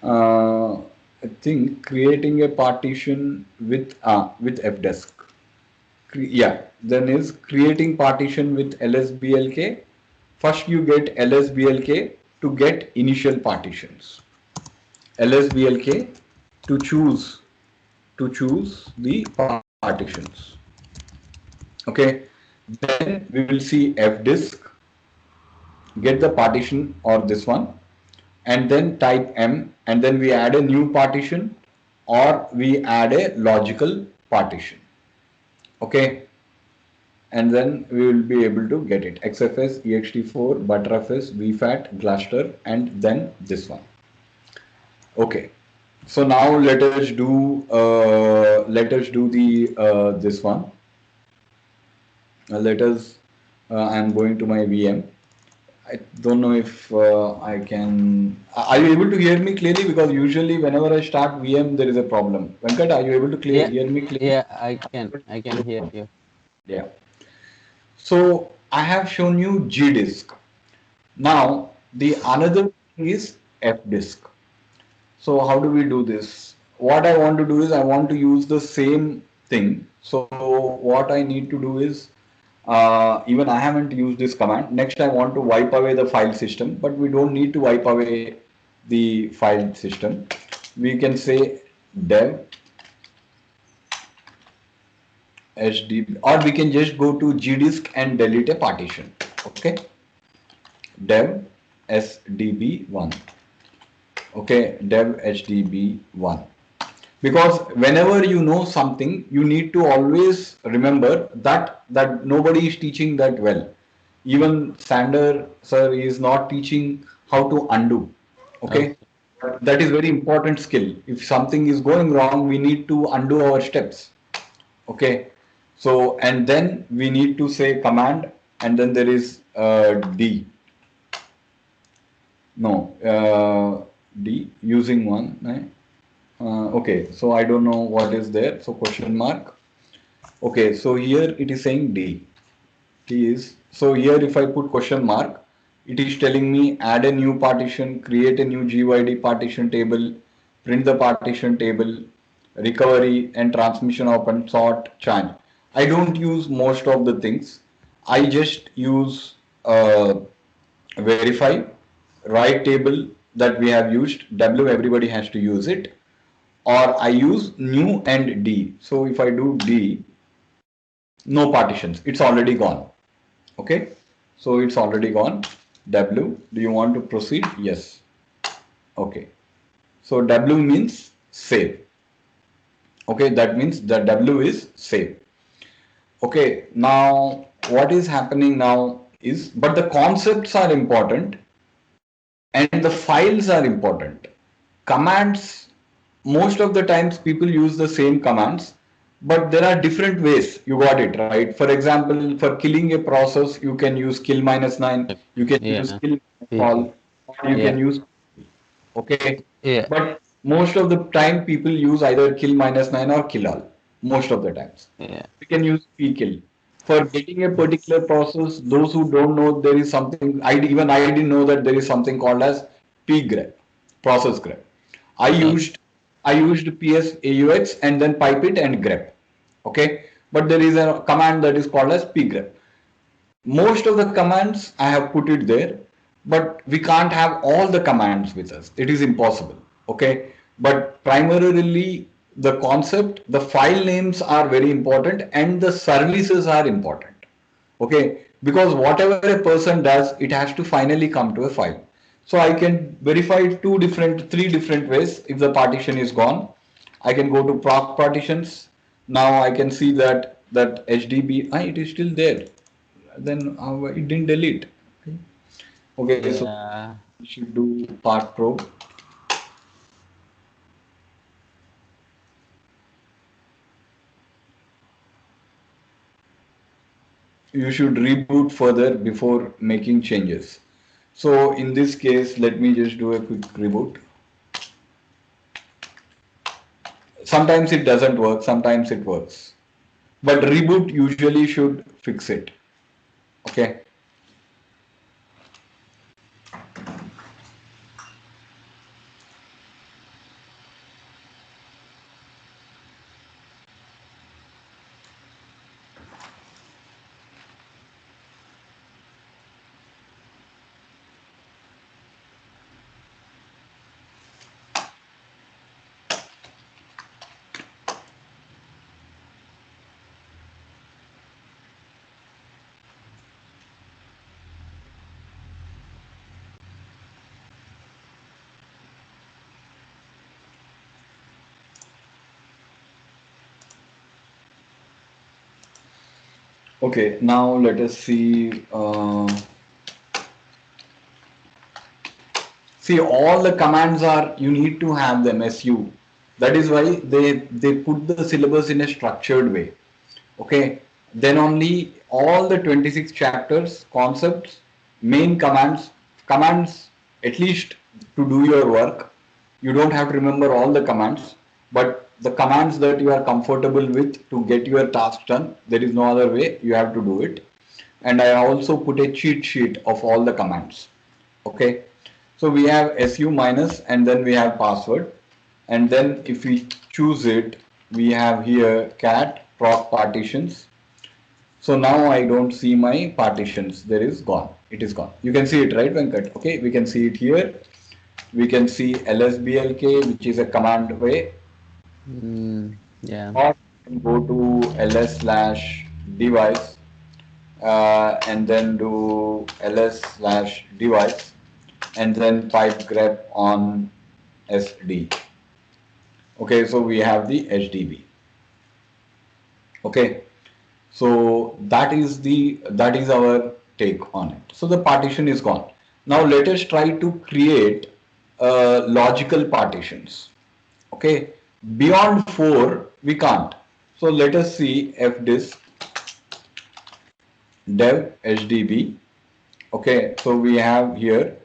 I think creating a partition with fdisk. Yeah, then is creating partition with lsblk. First you get lsblk to get initial partitions. lsblk to choose the partitions. Okay, then we will see fdisk, get the partition or this one, and then type M, and then we add a new partition or we add a logical partition. Okay, and then we will be able to get it: XFS, ext4, Btrfs, vfat, Gluster, and then this one. Okay, so now let us do the this one. Let us. I am going to my VM. I don't know if I can. Are you able to hear me clearly? Because usually whenever I start VM, there is a problem. Venkat, are you able to hear me clearly? Yeah, I can hear you. Yeah. So I have shown you gdisk. Now the another thing is fdisk. So how do we do this? What I want to do is I want to use the same thing. So what I need to do is even I haven't used this command. Next, I want to wipe away the file system, but we don't need to wipe away the file system. We can say dev hdb, or we can just go to gdisk and delete a partition. Okay, dev sdb1. Okay, dev HDB1. Because whenever you know something, you need to always remember that nobody is teaching that well. Even Sander sir is not teaching how to undo. Okay, Okay. that is very important skill. If something is going wrong, we need to undo our steps. Okay, so and then we need to say command, and then there is D. No, D using one. Eh? Okay, so I don't know what is there. So question mark. Okay, so here it is saying D. D is, so here if I put question mark, it is telling me add a new partition, create a new GYD partition table, print the partition table, recovery and transmission open, sort, change. I don't use most of the things. I just use verify, write table that we have used, W everybody has to use it, or I use new and D. So if I do D, no partitions, it's already gone. Okay, so it's already gone. W, do you want to proceed? Yes. Okay, so W means save. Okay, that means the W is save. Okay, now what is happening now is, but the concepts are important and the files are important. Commands, most of the times people use the same commands, but there are different ways. You got it right. For example, for killing a process, you can use kill minus 9, Yep. you can use Yeah. kill minus PK. all, or you can Yeah. use, okay. Yeah. But most of the time people use either kill minus 9 or kill all, most of the times. Yeah. We can use pkill. For getting a particular process, those who don't know, there is something, even I didn't know that there is something called as pgrep, process grep. I Okay. used I used ps aux and then pipe it and grep. Okay, but there is a command that is called as pgrep. Most of the commands I have put it there, but we can't have all the commands with us. It is impossible. Okay, but primarily the concept, the file names are very important and the services are important. Okay, because whatever a person does, it has to finally come to a file. So I can verify three different ways. If the partition is gone, I can go to proc partitions. Now I can see that HDB, it is still there. Then it didn't delete. Okay, so Yeah. we should do part probe. You should reboot further before making changes. So in this case, let me just do a quick reboot. Sometimes it doesn't work, sometimes it works. But reboot usually should fix it. Okay. Okay, now let us see. See, all the commands are, you need to have them SU. That is why they put the syllabus in a structured way. Okay, then only all the 26 chapters, concepts, main commands at least to do your work. You don't have to remember all the commands, but the commands that you are comfortable with to get your task done, there is no other way, you have to do it. And I also put a cheat sheet of all the commands. Okay, so we have su minus and then we have password, and then if we choose it, we have here cat proc partitions. So now I don't see my partitions. There is gone. It is gone. You can see it, right, Venkat? Okay, we can see it here. We can see lsblk, which is a command way, Yeah. or go to ls slash device and then do ls slash device and then pipe grep on SD. Okay, so we have the HDB. Okay, so that is our take on it. So the partition is gone. Now let us try to create logical partitions. Okay, beyond 4 we can't. So let us see fdisk dev HDB. Okay, so we have here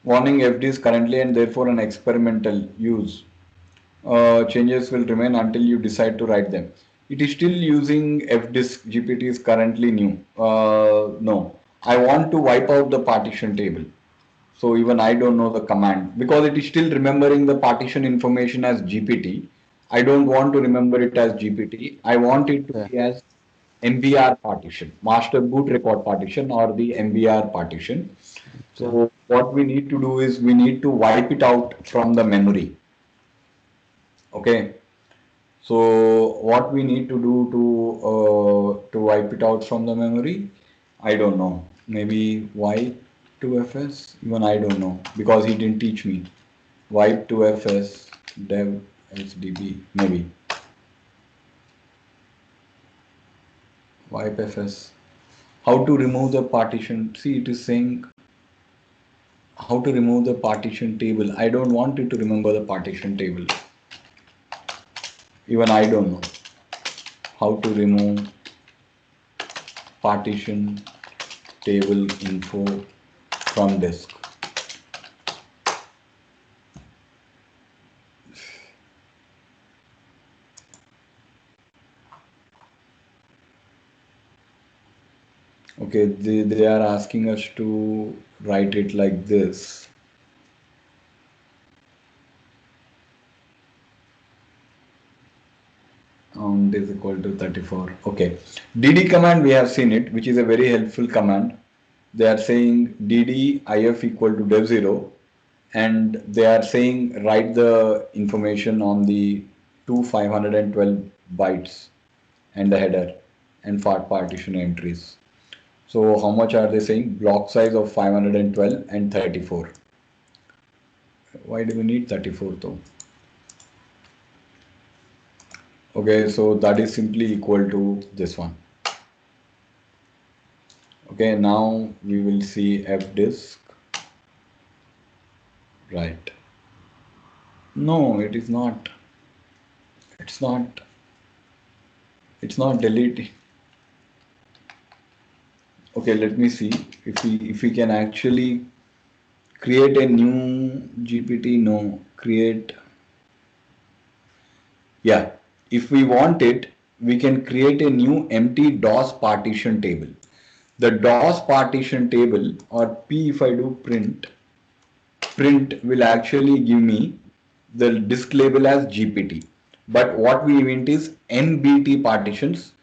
warning FD is currently and therefore an experimental use. Changes will remain until you decide to write them. It is still using fdisk. GPT is currently new. No, I want to wipe out the partition table. So even I don't know the command because it is still remembering the partition information as GPT. I don't want to remember it as GPT. I want it to Yeah. be as MBR partition, master boot record partition or the MBR partition. Yeah. So what we need to do is we need to wipe it out from the memory. Okay. So what we need to do to wipe it out from the memory? I don't know. Maybe wipe to FS? Even I don't know because he didn't teach me. Wipe to FS dev HDB maybe. Wipe FS. How to remove the partition? See, it is saying how to remove the partition table. I don't want it to remember the partition table. Even I don't know how to remove partition table info from disk. Okay, they are asking us to write it like this. Count is equal to 34. Okay. DD command, we have seen it, which is a very helpful command. They are saying DD if equal to dev0 and they are saying write the information on the two 512 bytes and the header and partition entries. So how much are they saying? Block size of 512 and 34. Why do we need 34 though? Okay, so that is simply equal to this one. Okay, now we will see fdisk. Right. No, it is not. It's not. It's not deleting. Okay, let me see if we can actually create a new GPT. No, create. Yeah, if we want it, we can create a new empty DOS partition table. The DOS partition table or P if I do print will actually give me the disk label as GPT. But what we meant is NBT partitions,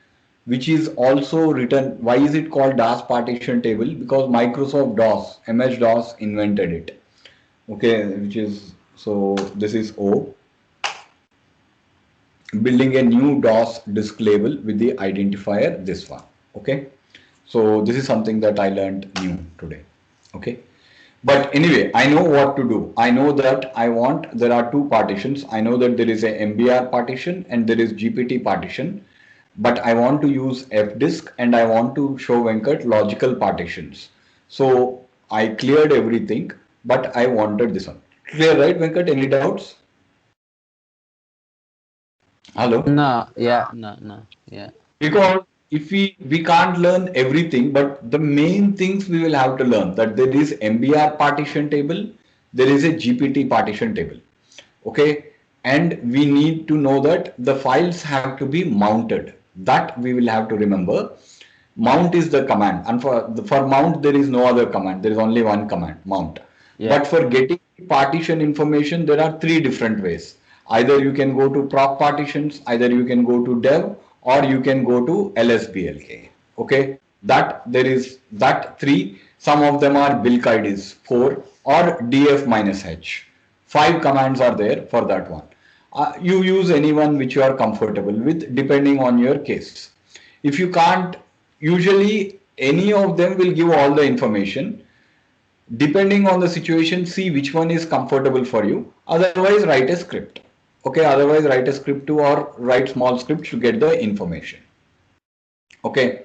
which is also written. Why is it called DOS partition table? Because Microsoft DOS, MS DOS invented it. Okay, which is so this is O. Building a new DOS disk label with the identifier this one. Okay, so this is something that I learned new today. Okay. But anyway, I know what to do. I know that there are two partitions. I know that there is a MBR partition and there is GPT partition. But I want to use fdisk and I want to show Venkat logical partitions. So I cleared everything, but I wanted this one. Clear, right, Venkat? Any doubts? Hello? No, yeah, no, yeah. Because if we can't learn everything, but the main things we will have to learn that there is MBR partition table, there is a GPT partition table. Okay, and we need to know that the files have to be mounted. That we will have to remember. Mount is the command, and for mount there is no other command. There is only one command, mount. Yeah. But for getting partition information, there are three different ways. Either you can go to proc partitions, either you can go to dev, or you can go to lsblk. Okay, that there is that three. Some of them are bulk IDs 4 or df minus h. 5 commands are there for that one. You use anyone which you are comfortable with depending on your case. If you can't, usually any of them will give all the information. Depending on the situation, see which one is comfortable for you. Otherwise, write a script. Okay, otherwise write a script to or write small scripts to get the information. Okay,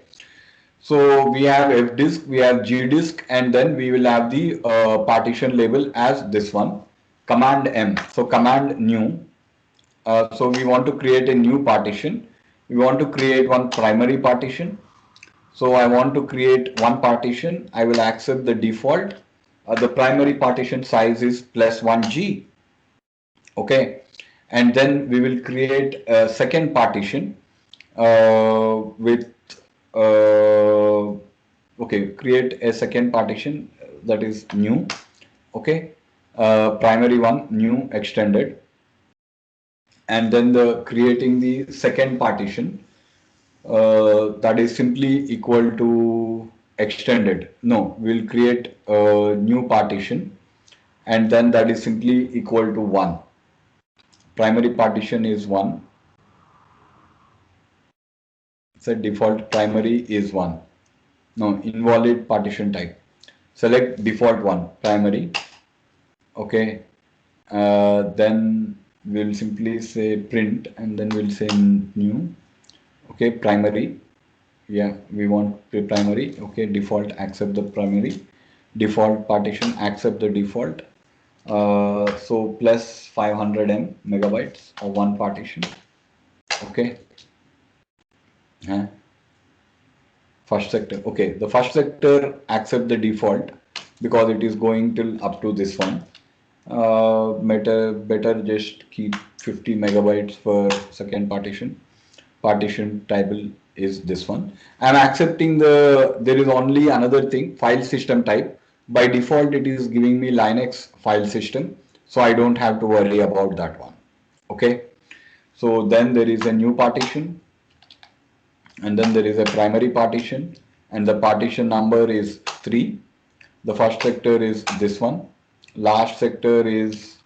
so we have F disk, we have G disk, and then we will have the partition label as this one, Command M. So Command new. So we want to create a new partition. We want to create one primary partition. So I want to create one partition. I will accept the default. The primary partition size is +1G. Okay. And then we will create a second partition with okay, create a second partition that is new. Okay. Primary one, new, extended. And then the creating the second partition that is simply equal to extended. No, we'll create a new partition and then that is simply equal to 1. Primary partition is 1. So default primary is 1. No, invalid partition type. Select default one, primary. Okay. Then we'll simply say print and then we'll say new. Okay, primary. Yeah, we want the primary. Okay, default, accept the primary. Default partition, accept the default. So plus 500 megabytes or one partition. Okay. First sector. Okay, the first sector accept the default because it is going till up to this one. Better just keep 50 megabytes for second partition. Partition table is this one. I'm accepting there is only another thing, file system type. By default, it is giving me Linux file system. So I don't have to worry about that one. Okay. So then there is a new partition and then there is a primary partition and the partition number is 3. The first sector is this one. Last sector is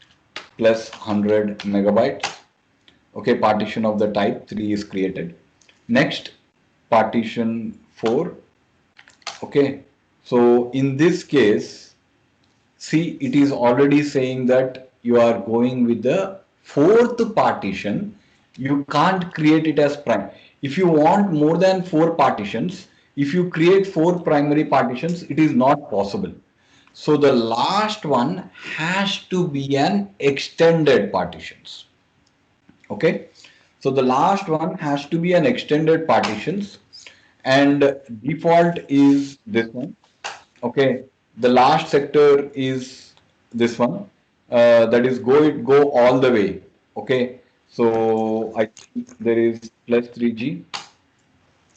plus 100 megabytes. Okay, partition of the type 3 is created. Next, partition 4. Okay, so in this case, see, it is already saying that you are going with the fourth partition. You can't create it as prime. If you want more than 4 partitions, if you create 4 primary partitions, it is not possible. So the last one has to be an extended partitions. Okay. So the last one has to be an extended partitions and default is this one. Okay. The last sector is this one. That is go all the way. Okay. So I think there is plus 3G.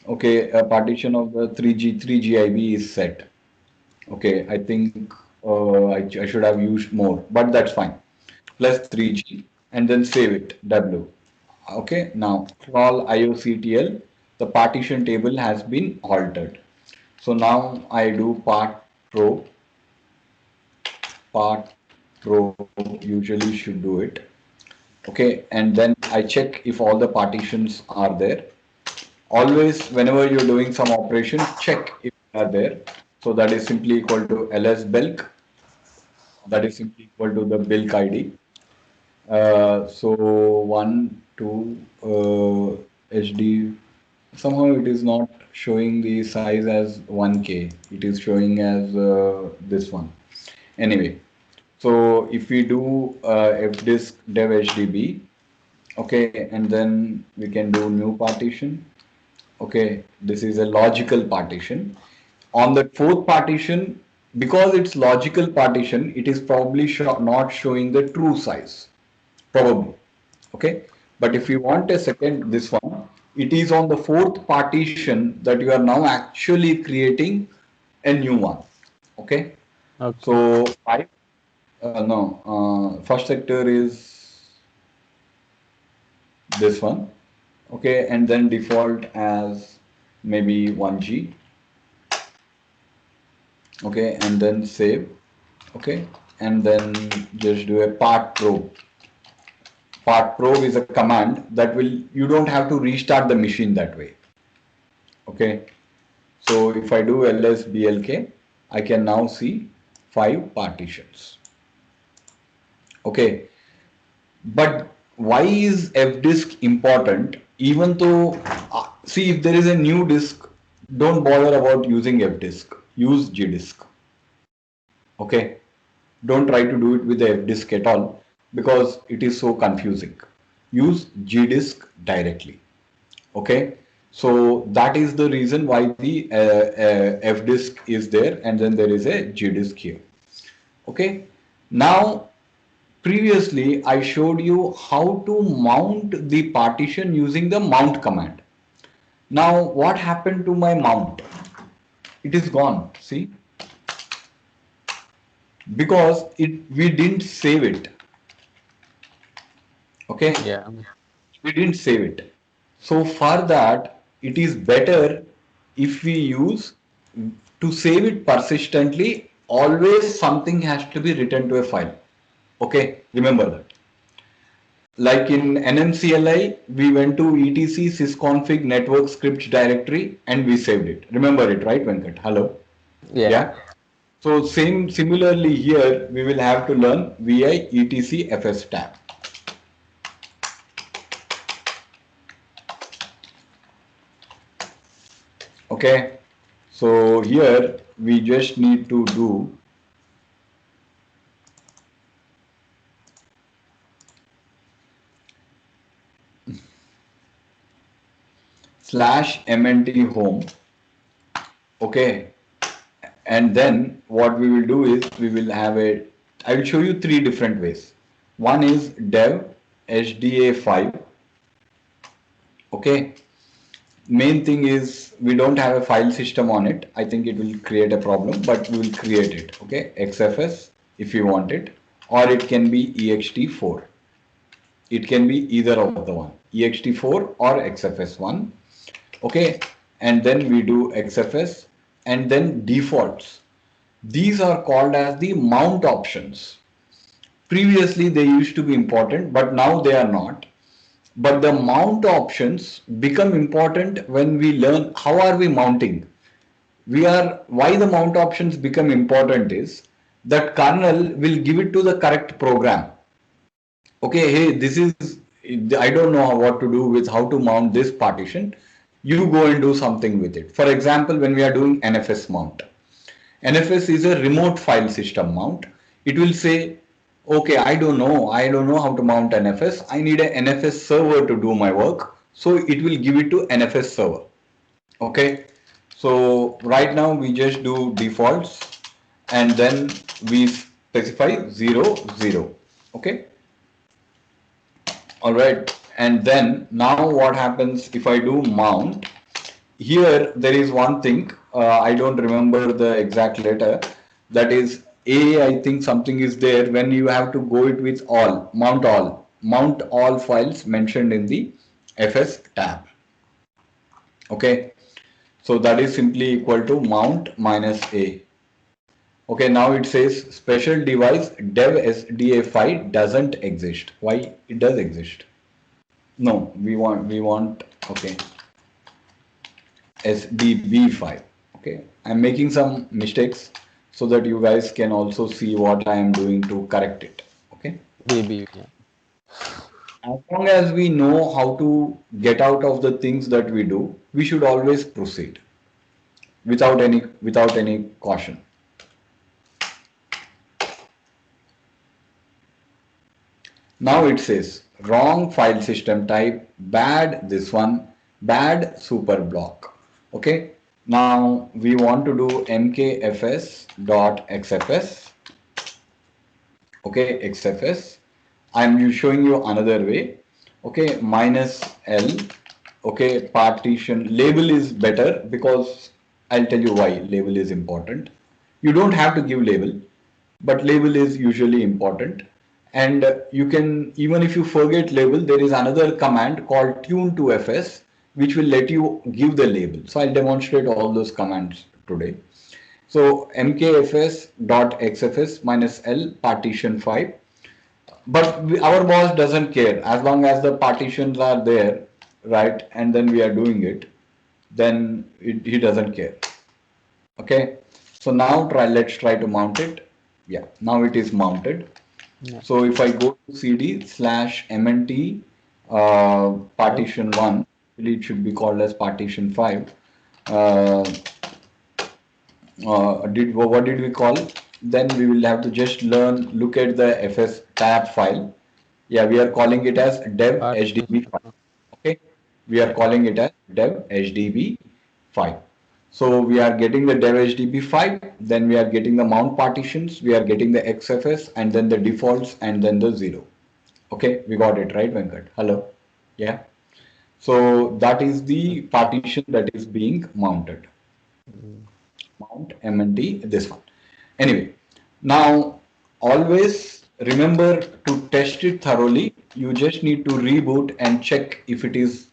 Okay. A partition of the 3G, 3GIB is set. Okay. I think I should have used more, but that's fine. Plus 3G and then save it. W. Okay, now crawl IOCTL, the partition table has been altered. So now I do part pro usually should do it. Okay, and then I check if all the partitions are there. Always, whenever you're doing some operation, check if they are there. So that is simply equal to ls bilk. That is simply equal to the bilk ID. So 1, 2, HD. Somehow it is not showing the size as 1K. It is showing as this one. Anyway, so if we do fdisk dev hdb, okay, and then we can do new partition. Okay, this is a logical partition. On the fourth partition, because it's logical partition, it is probably not showing the true size. Probably. Okay. But if you want a second, this one, it is on the fourth partition that you are now actually creating a new one. Okay. Okay. So first sector is this one. Okay. And then default as maybe 1G. Okay. And then save. Okay. And then just do a part probe. Part probe is a command that you don't have to restart the machine that way. Okay. So if I do ls blk, I can now see 5 partitions. Okay, but why is fdisk important? Even though, see, if there is a new disk, don't bother about using fdisk. Use gdisk. Okay, don't try to do it with the fdisk at all because it is so confusing. Use gdisk directly. Okay, so that is the reason why the fdisk is there, and then there is a gdisk here. Okay, now previously I showed you how to mount the partition using the mount command. Now what happened to my mount? It is gone, see, because we didn't save it. Okay, Yeah. we didn't save it. So for that, it is better if we use, to save it persistently, always something has to be written to a file. Okay, remember that. Like in NMCLI, we went to etc sysconfig network scripts directory and we saved it. Remember it, right, Venkat? Hello? Yeah. Yeah. So similarly here, we will have to learn vi etc fs tab. Okay. So here we just need to do /mnt home. Okay, and then what we will do is we will have a, I will show you 3 different ways. One is dev hda5. Okay, main thing is we don't have a file system on it. I think it will create a problem, but we will create it. Okay, xfs if you want it, or it can be ext4. It can be either of the one, ext4 or xfs1. Okay, and then we do xfs and then defaults. These are called as the mount options. Previously they used to be important, but now they are not. But the mount options become important when we learn how are we mounting. Why the mount options become important is that kernel will give it to the correct program. Okay, hey, this is, I don't know what to do with how to mount this partition. You go and do something with it. For example, when we are doing NFS mount, NFS is a remote file system mount. It will say, okay, I don't know how to mount NFS. I need a NFS server to do my work. So it will give it to NFS server. Okay. So right now we just do defaults and then we specify 0, 0. Okay. All right. And then now what happens if I do mount? Here there is one thing, I don't remember the exact letter, that is A, I think something is there when you have to go it with all, mount all files mentioned in the FS tab. Okay, so that is simply equal to mount minus A. Okay, now it says special device dev SDA5 doesn't exist. Why it does exist? No, we want, okay, SDB5. Okay, I'm making some mistakes so that you guys can also see what I am doing to correct it. Okay, DB. Yeah. as long as we know how to get out of the things that we do, we should always proceed without any caution. Now it says wrong file system type, bad this one, bad super block. Okay. Now we want to do mkfs.xfs. Okay, xfs. I'm showing you another way. Okay, minus L. Okay, partition label is better because I'll tell you why label is important. You don't have to give label, but label is usually important. And you can, even if you forget label, there is another command called tune to fs, which will let you give the label. So I'll demonstrate all those commands today. So mkfs.xfs minus L partition 5. But our boss doesn't care as long as the partitions are there, right? And then we are doing it, then he doesn't care. Okay. So now let's try to mount it. Yeah, now it is mounted. Yeah. So if I go to cd slash mnt Five. partition 1, actually it should be called as partition 5. Uh, what did we call? Then we will have to just look at the fs tab file. Yeah, we are calling it as dev hdb Partition. file. Okay, we are calling it as dev hdb 5. So we are getting the dev hdb 5, then we are getting the mount partitions, we are getting the xfs, and then the defaults, and then the 0. Okay, we got it right, Venkat? Hello? Yeah. So that is the partition that is being mounted. Mm. Mount MNT, this one. Anyway, now always remember to test it thoroughly. You just need to reboot and check if it is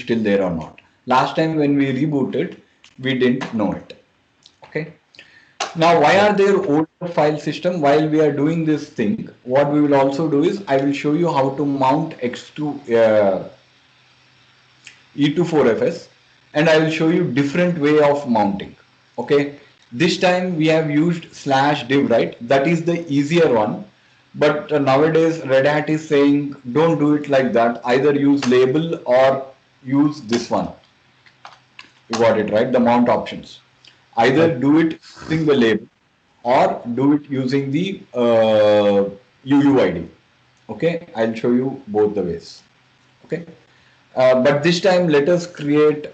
still there or not. Last time when we rebooted, we didn't know it. Okay. Now, why Yeah. are there older file system? While we are doing this thing, what we will also do is I will show you how to mount X2 E24FS, and I will show you different way of mounting. Okay, this time we have used slash div, right? That is the easier one. But nowadays Red Hat is saying don't do it like that. Either use label or use this one. You got it right, the mount options. Either Okay. do it using the label or do it using the UUID. Okay, I'll show you both the ways. Okay, but this time let us create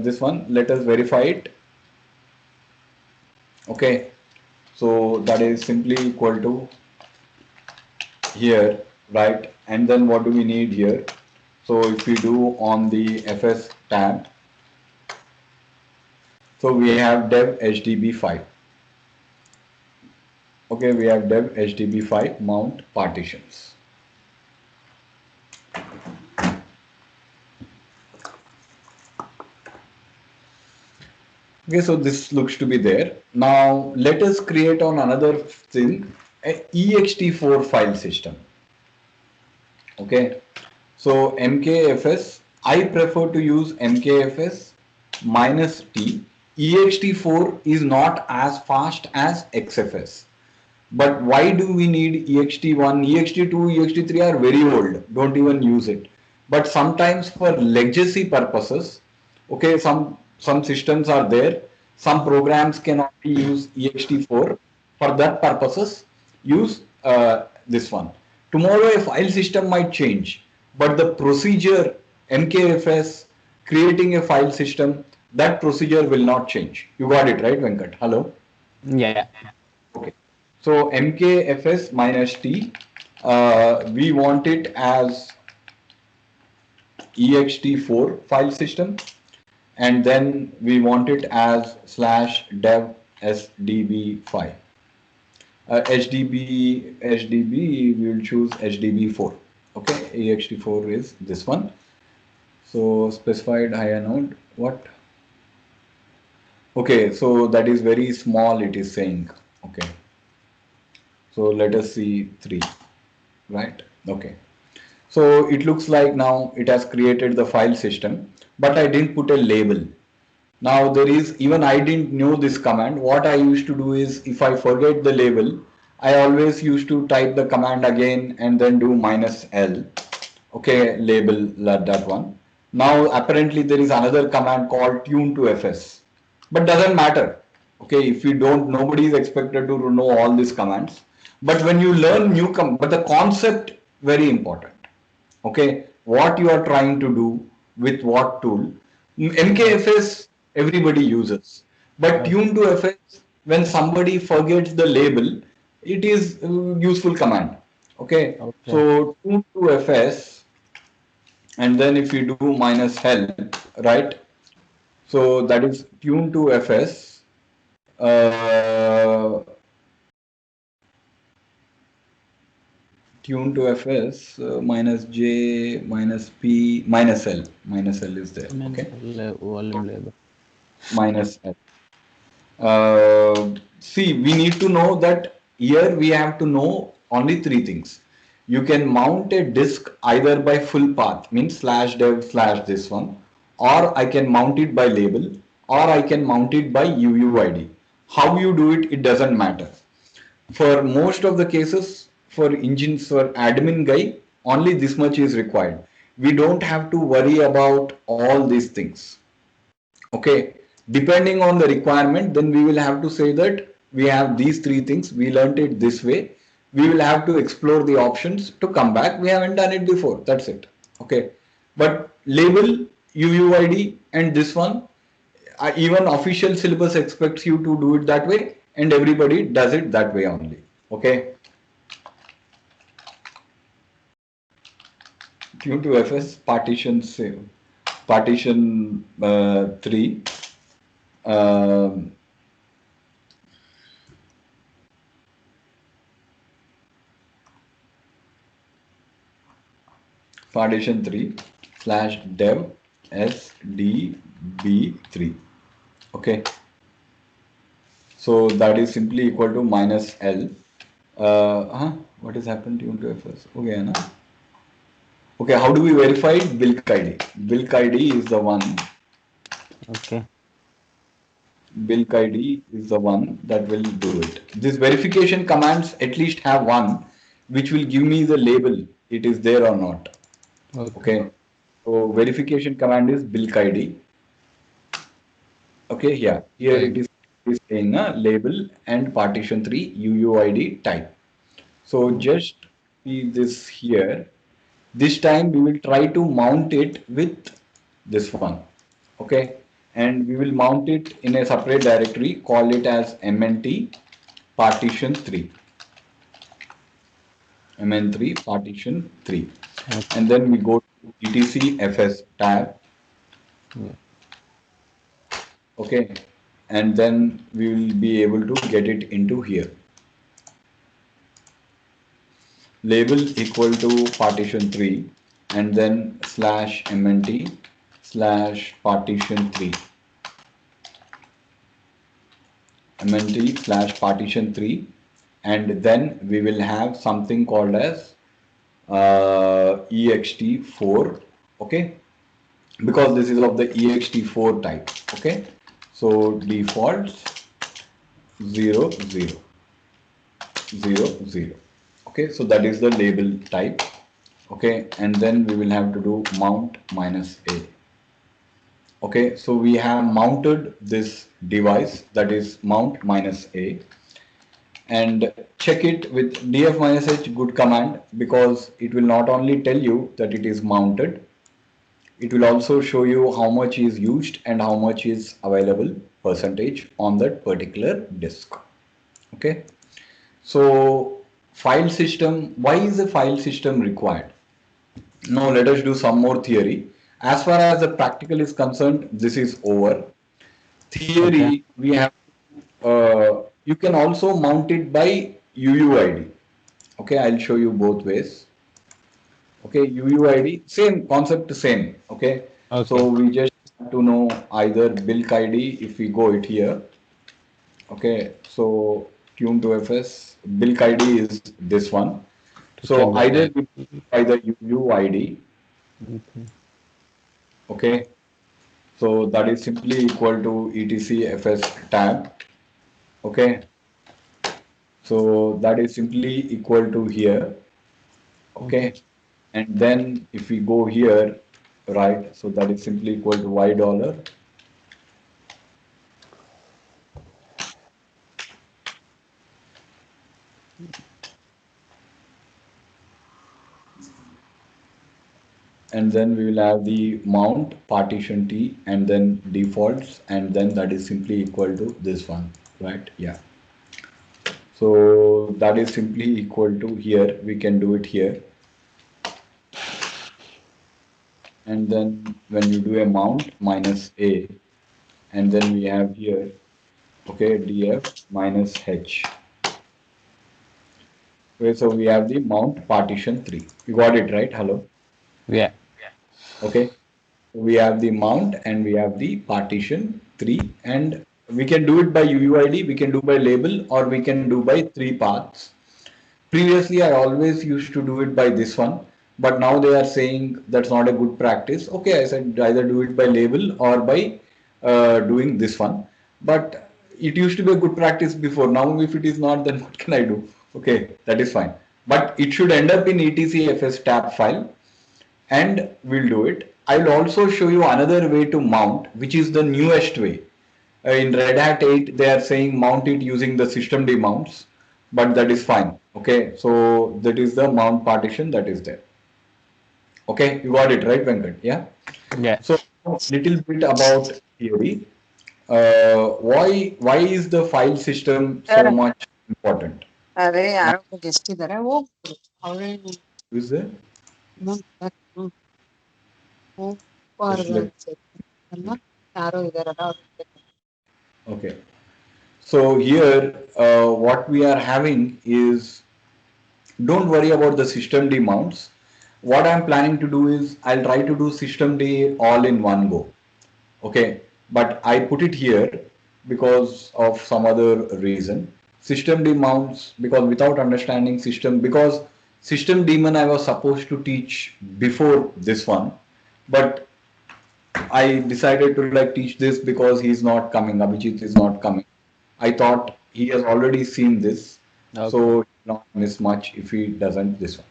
this one. Let us verify it. Okay, so that is simply equal to here, right? And then what do we need here? So if we do on the FS tab, so we have dev HDB5. Okay, we have dev HDB5 mount partitions. Okay, so this looks to be there. Now let us create on another thing, a ext4 file system. Okay, so MKFS, I prefer to use MKFS minus T. ext4 is not as fast as XFS. But why do we need ext1? ext2, ext3 are very old. Don't even use it. But sometimes for legacy purposes, okay, some systems are there. Some programs cannot be use ext4. For that purposes, use this one. Tomorrow a file system might change, but the procedure MKFS creating a file system, that procedure will not change. You got it right, Venkat? Hello. Yeah. Okay. So MKFS minus T, we want it as ext4 file system, and then we want it as slash dev sdb5. HDB, we will choose HDB4. Okay, ext4 is this one. So specified higher node, what? Okay, so that is very small, it is saying. Okay. So let us see 3, right? Okay. So it looks like now it has created the file system, but I didn't put a label. Now there is, even I didn't know this command. What I used to do is if I forget the label, I always used to type the command again and then do minus L. Okay, label that one. Now apparently there is another command called tune to FS, but doesn't matter. Okay, if you don't, nobody is expected to know all these commands. But when you learn but the concept very important. Okay, what you are trying to do with what tool. Okay. MKFS everybody uses, but Okay. tune to FS, when somebody forgets the label, it is useful command. Okay, Okay. so tune to FS, and then if you do minus help, right? So that is tune to FS. Uh, Tune to FS minus J minus P minus L. Minus L is there. Means Okay, volume label. minus L. See, we need to know that here we have to know only 3 things. You can mount a disk either by full path, means slash dev slash this one, or I can mount it by label, or I can mount it by UUID. How you do it, it doesn't matter. For most of the cases, for engines for admin guy, only this much is required. We don't have to worry about all these things. Okay, depending on the requirement, then we will have to say that we have these three things. We learned it this way. We will have to explore the options to come back. We haven't done it before. That's it. Okay, but label, UUID, and this one, even official syllabus expects you to do it that way, and everybody does it that way only. Okay. Tune to FS partition save. Partition 3. Um, partition 3 slash dev sdb3. Okay. So that is simply equal to minus L. What has happened to Tune to FS? Okay, na? Okay, how do we verify it? Bilk ID. Bilk ID is the one. Okay. Bilk ID is the one that will do it. This verification commands at least have one which will give me the label it is there or not. Okay. So verification command is bilk ID. Okay, yeah. Here Right. it is saying a label and partition 3 UUID type. So just see this here. This time we will try to mount it with this one. Okay. And we will mount it in a separate directory, call it as MNT partition 3. MN3 partition 3. Okay. And then we go to etc fs tab. Yeah. Okay. And then we will be able to get it into here. Label equal to partition 3 and then slash MNT slash partition 3. MNT slash partition 3, and then we will have something called as ext4. Okay, because this is of the ext4 type. Okay, so defaults 0 0 0 0. Okay, so that is the label type. Okay, and then we will have to do mount minus a. Okay, so we have mounted this device, that is mount minus a, and check it with df minus h good command, because it will not only tell you that it is mounted, it will also show you how much is used and how much is available percentage on that particular disk. Okay, so file system, why is a file system required? Now let us do some more theory. As far as the practical is concerned, this is over. Okay. Theory, we have, you can also mount it by UUID. Okay, I'll show you both ways. Okay, UUID, same concept, same. Okay, so Okay. we just have to know either Bilk ID if we go it here. Okay, so tune to FS, Bilk ID is this one. To check So the either type. by the UUID. Okay. Okay, so that is simply equal to etc fs tab. Okay, so that is simply equal to here. Okay, and then if we go here, right, so that is simply equal to y dollar. And then we will have the mount partition t and then defaults, and then that is simply equal to this one, right? Yeah. So that is simply equal to here. We can do it here. And then when you do a mount minus a, and then we have here, okay, df minus h. Okay, so we have the mount partition 3. You got it right? Hello. Yeah. Okay. We have the mount and we have the partition 3, and we can do it by UUID, we can do by label, or we can do by 3 paths. Previously, I always used to do it by this one, but now they are saying that's not a good practice. Okay, I said either do it by label or by doing this one. But it used to be a good practice before. Now, if it is not, then what can I do? Okay, that is fine. But it should end up in etcfs tab file, and we'll do it. I will also show you another way to mount, which is the newest way. In Red Hat 8, they are saying mount it using the systemd mounts, but that is fine. Okay, so that is the mount partition that is there. Okay, you got it right, Venkat? Yeah. Yeah. So little bit about theory. Why is the file system so much important? ಅರೆ Now, ಯಾರೋ guest ಇದಾರೆ ಹೋಗ್ಬಿಡು ಅವ್ರೇನು who is there? ಹೋಗ್ಬಾರ್ದು ಅನ್ಸುತ್ತೆ ಅಲ್ವಾ ಯಾರೋ ಇದಾರಲ್ಲ ಅವ್ರಿಗೆ Okay. So here, what we are having is, don't worry about the systemd mounts. What I'm planning to do is I'll try to do systemd all in one go. Okay, but I put it here because of some other reason. Systemd mounts, because without understanding system, because system daemon I was supposed to teach before this one, but I decided to like teach this because he's not coming. Abhijit is not coming. I thought he has already seen this, Okay. so he'll not miss much if he doesn't this one.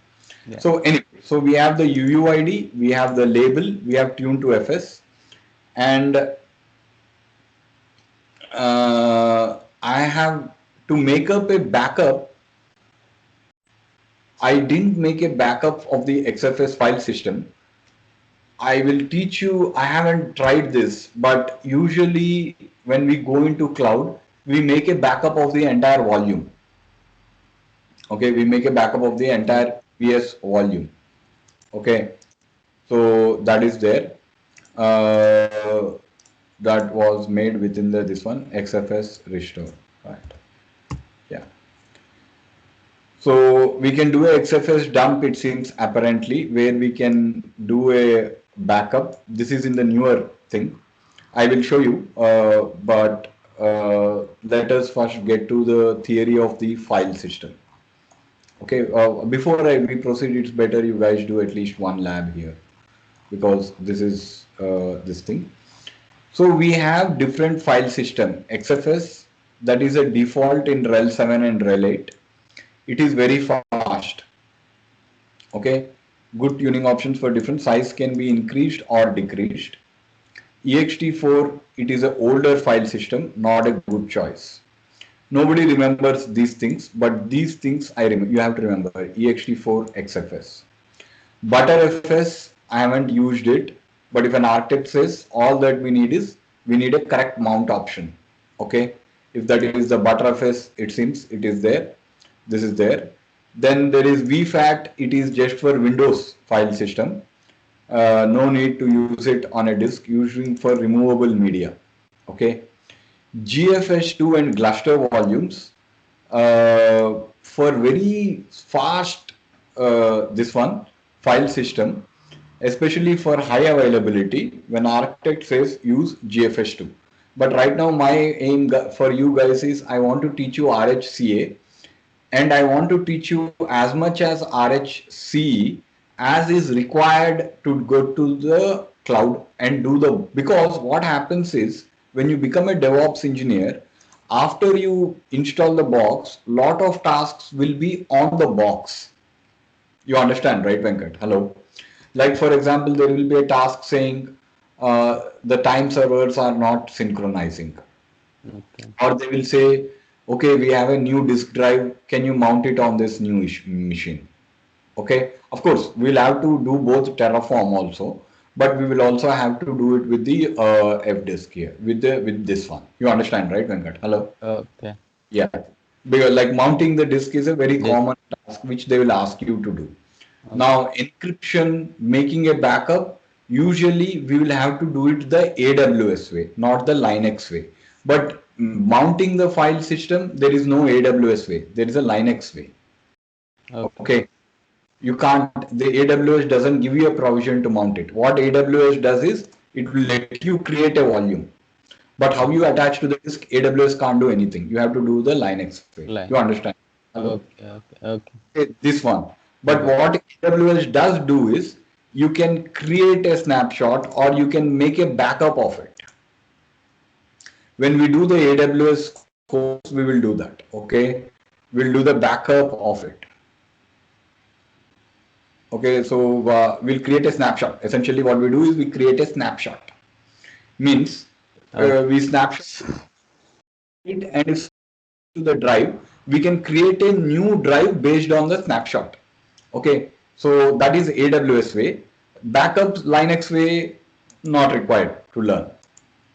Yeah. So anyway, so we have the UUID, we have the label, we have tune to FS, and I have to make up a backup. I didn't make a backup of the XFS file system. I will teach you, I haven't tried this, but usually when we go into cloud, we make a backup of the entire volume. Okay, we make a backup of the entire VS volume. Okay, so that is there. That was made within the this one XFS restore. Right. Yeah. So we can do a XFS dump, it seems apparently, where we can do a backup. This is in the newer thing. I will show you, but let us first get to the theory of the file system. Okay, before we proceed, it's better you guys do at least one lab here, because this is this thing. So we have different file system. XFS, that is a default in RHEL 7 and RHEL 8. It is very fast. Okay, good tuning options for different size can be increased or decreased. ext4, it is an older file system, not a good choice. Nobody remembers these things, but these things I remember. You have to remember ext4 XFS. ButterFS, I haven't used it, but if an architect says all that we need is we need a correct mount option. Okay, if that is the ButterFS, it seems it is there. This is there. Then there is VFAT. It is just for Windows file system. No need to use it on a disk, using for removable media. Okay. GFS2 and Gluster volumes for very fast this one file system, especially for high availability. When architect says use GFS2, but right now my aim for you guys is I want to teach you RHCA, and I want to teach you as much as RHCE as is required to go to the cloud and do the, because what happens is when you become a DevOps engineer, after you install the box, lot of tasks will be on the box. You understand, right, Venkat? Hello. Like for example, there will be a task saying the time servers are not synchronizing. Okay. Or they will say, okay, we have a new disk drive, can you mount it on this new machine? Okay, of course we'll have to do both Terraform also, but we will also have to do it with the fdisk here with this one. You understand, right, Venkat? Hello. Okay. Yeah, because like mounting the disk is a very This. common task which they will ask you to do. Now encryption, making a backup, usually we will have to do it the AWS way, not the Linux way. But mounting the file system, there is no AWS way, there is a Linux way. Okay. Okay, you can't, the AWS doesn't give you a provision to mount it. What AWS does is it will let you create a volume, but how you attach to the disk, AWS can't do anything. You have to do the Linux way. Line. You understand? Hello? Okay. Okay. Okay. Okay, this one. But Okay. what AWS does do is you can create a snapshot or you can make a backup of it. when we do the AWS course, we will do that. Okay, we'll do the backup of it. Okay, so we'll create a snapshot. Essentially, what we do is we create a snapshot. Means we snapshot it, and if to the drive, we can create a new drive based on the snapshot. Okay, so that is AWS way. Backup Linux way, not required to learn.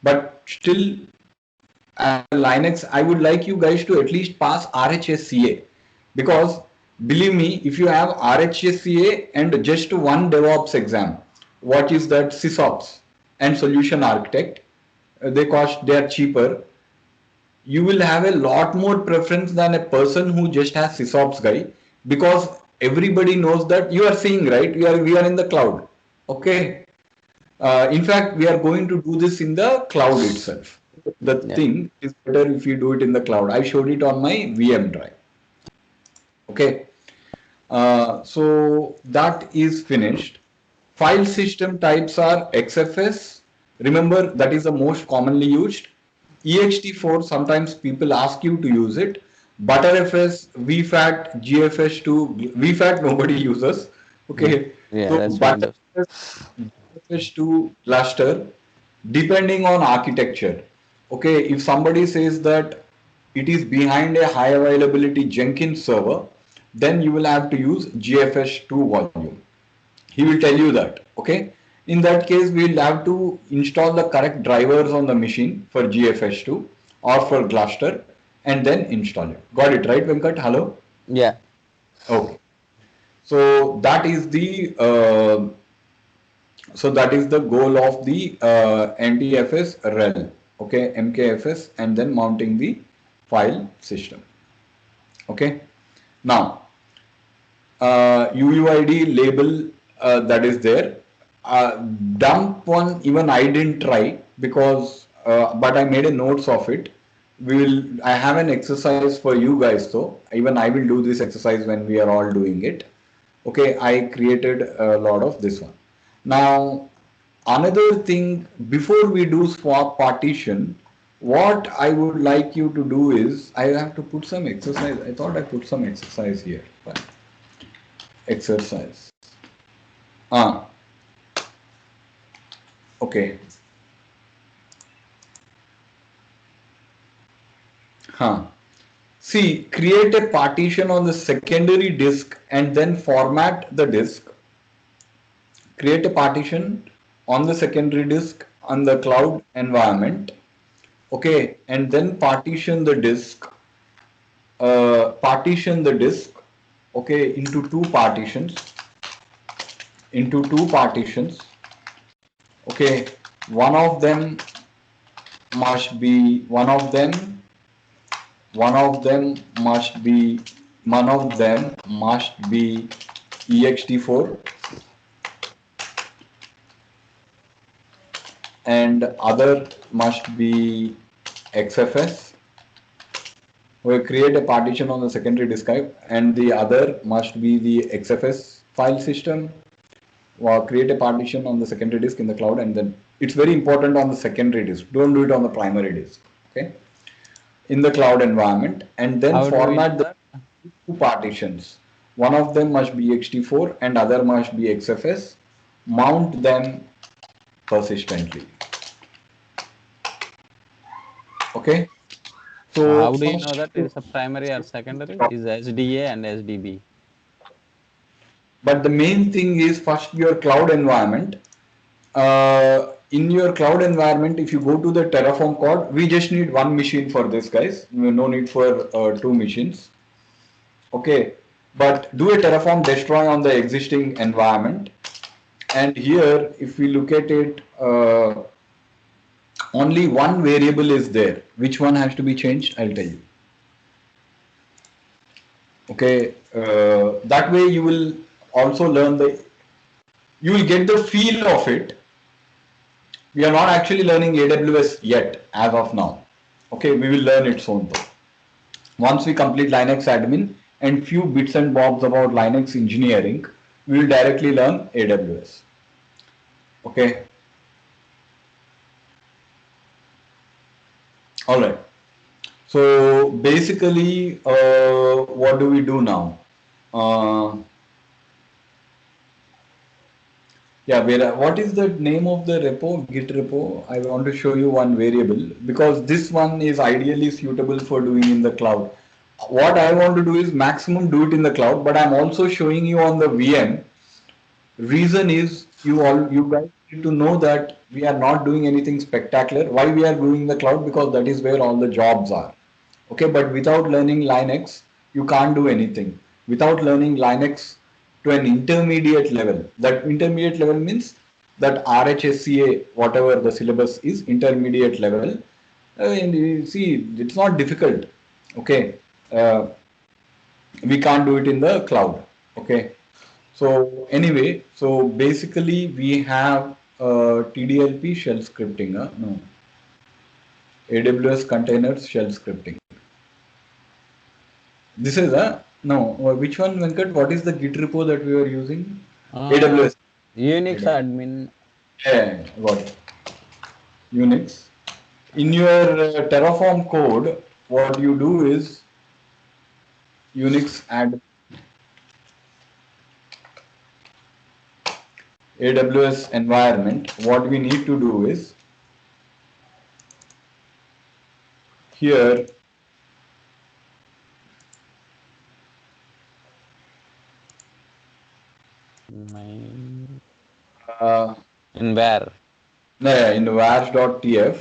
But still, Linux, I would like you guys to at least pass RHSCA, because believe me, if you have RHSCA and just one DevOps exam, what is that, SysOps and Solution Architect, they are cheaper. You will have a lot more preference than a person who just has SysOps guy, because everybody knows that you are seeing, right? We are in the cloud. Okay. In fact, we are going to do this in the cloud itself. The Yeah. thing is better if you do it in the cloud. I showed it on my VM drive. Okay. So that is finished. File system types are XFS. Remember, that is the most commonly used. ext4, sometimes people ask you to use it. Btrfs, vfat, gfs2, vfat nobody uses. Okay, Yeah, so that's Windows. Btrfs, gfs2 cluster, depending on architecture. Okay, if somebody says that it is behind a high availability Jenkins server, then you will have to use GFS2 volume. He will tell you that. Okay. In that case, we will have to install the correct drivers on the machine for GFS2 or for Gluster and then install it. Got it, right, Venkat? Hello? Yeah. Okay. So that is the goal of the NTFS RHEL. Okay, MKFS, and then mounting the file system. Okay. Now, UUID label that is there. Dump one, even I didn't try, because but I made a notes of it. I have an exercise for you guys though. Even I will do this exercise when we are all doing it. Okay, I created a lot of this one. Now, another thing, before we do swap partition, what I would like you to do is, I have to put some exercise. I thought I put some exercise here. But exercise. Ah, okay. Huh. See, create a partition on the secondary disk and then format the disk. Create a partition on the secondary disk on the cloud environment. Okay, and then partition the disk. Partition the disk. Okay, into two partitions. Into two partitions. Okay, one of them must be one of them one of them must be ext4 and other must be xfs. We create a partition on the secondary disk type, and the other must be the xfs file system. Or create a partition on the secondary disk in the cloud, and then it's very important on the secondary disk. Don't do it on the primary disk. Okay, in the cloud environment, and then How do we format do the that? two partitions. One of them must be ext4 and other must be xfs. Mount them persistently. Okay. So So how do you know that it's a primary or secondary? Is SDA and SDB. but the main thing is first your cloud environment. In your cloud environment, if you go to the Terraform code, we just need one machine for this, guys. No need for two machines. Okay, but do a Terraform destroy on the existing environment. And here, if we look at it, only one variable is there. Which one has to be changed? I'll tell you. Okay, that way you will also learn you will get the feel of it. We are not actually learning AWS yet as of now. Okay, we will learn it soon though. Once we complete Linux admin and few bits and bobs about Linux engineering, we will directly learn AWS. Okay. All right. So basically, what do we do now? Uh, Yeah, what is the name of the repo, Git repo? I want to show you one variable because this one is ideally suitable for doing in the cloud. What I want to do is maximum do it in the cloud, but I'm also showing you on the VM. Reason is you guys need to know that we are not doing anything spectacular. Why we are doing the cloud? Because that is where all the jobs are. Okay, but without learning Linux, you can't do anything. Without learning Linux to an intermediate level, that intermediate level means that RHSCA, whatever the syllabus is, intermediate level. And you see, it's not difficult. Okay, uh, we can't do it in the cloud. Okay, so anyway, so basically we have TDLP shell scripting. No, AWS containers shell scripting. This is a no. Which one, Venkat? What is the Git repo that we are using? Uh, AWS. Unix AWS. admin. Yeah, got it. Unix. In your Terraform code, what you do is Unix add AWS environment. What we need to do is here Main. uh, In where? in var.tf,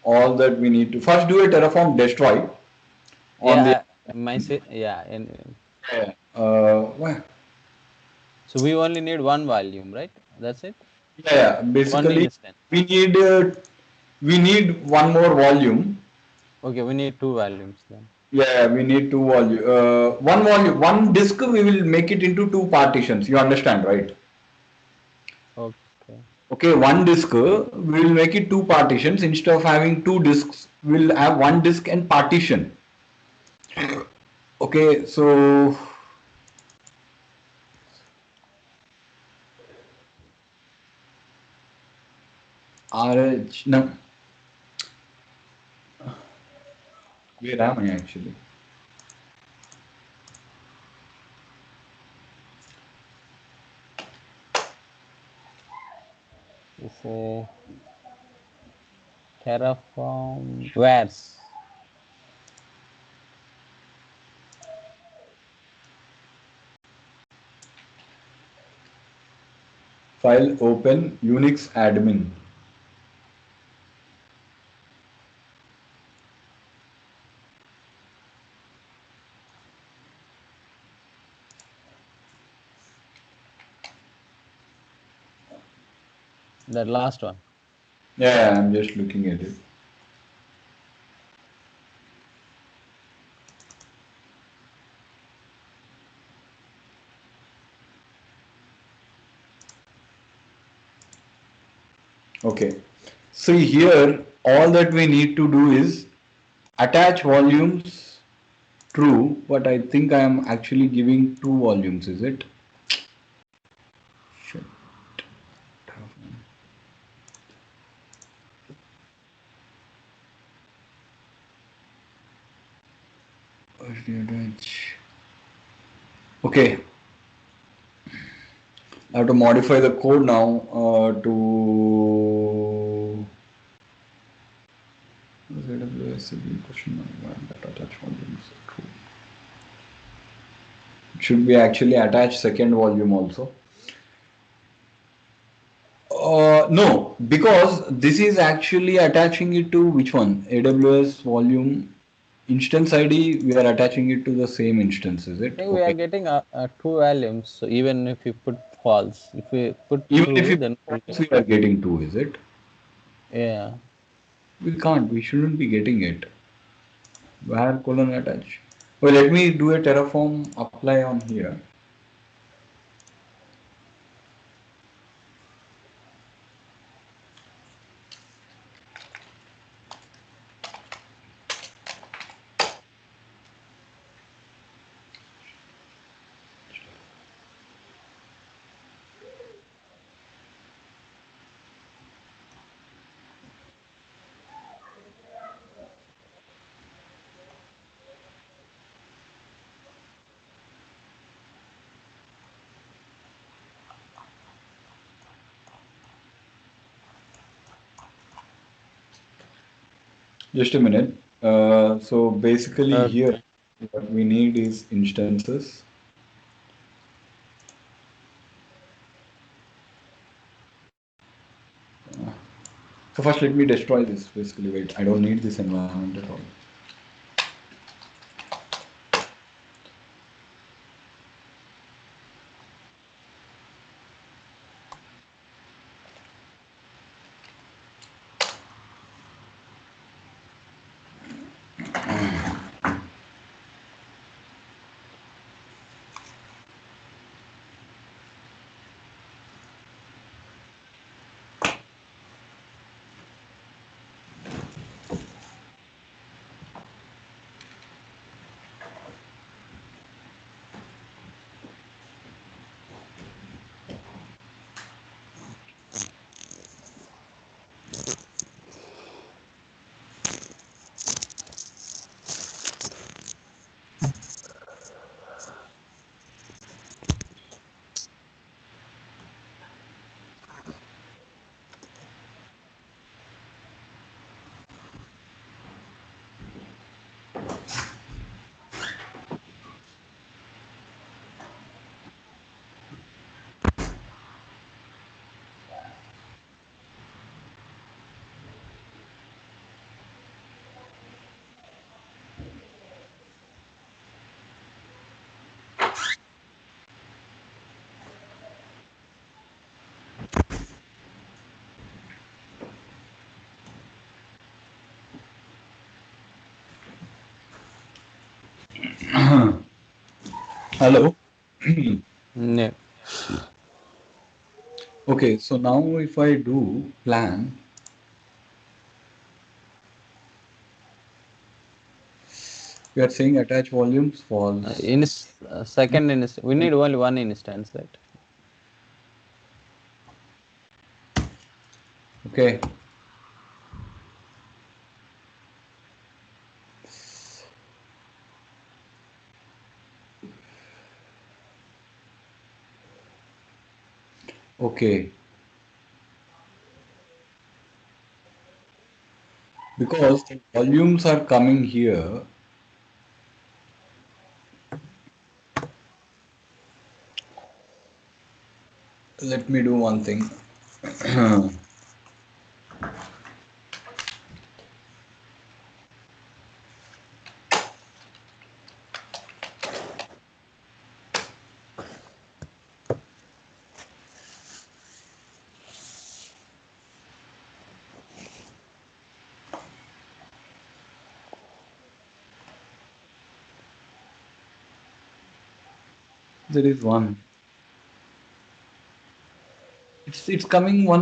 all that we need to first do a Terraform destroy on the Yeah, yeah. well, So we only need one volume, right? That's it. One basically instance. we need uh, we need one more volume. Okay, we need two volumes then. Yeah, we need two volume. One volume, one disk. We will make it into two partitions. You understand, right? Okay. Okay, one disk. We will make it two partitions instead of having two disks. We'll have one disk and partition. Okay, so RH. No, where am I actually? This Terraform wares. File open Unix admin. The last one. Yeah, I'm just looking at it. Okay. See here, all that we need to do is attach volumes true, but I think I am actually giving two volumes, is it? Shit. Okay, I have to modify the code now to AWS question that attach volumes true. It should be actually attached second volume also. No, because this is actually attaching it to which one? AWS volume instance ID. We are attaching it to the same instance, is I it? think we are Okay. getting two volumes. So even if you put false, if we put Even if true, you then we'll get. false, we are getting two, is it? Yeah. We can't. We shouldn't be getting it. Where colon attach? Well, let me do a Terraform apply on here. Just a minute. So basically here, Okay. what we need is instances. So first let me destroy this basically. Wait, I don't need this environment at all. Hello. Yeah. Okay, so now if I do plan, we are saying attach volumes false. Second instance, we need only one instance, right? Okay. Okay. Because the volumes are coming here. Let me do one thing. There is one. It's coming one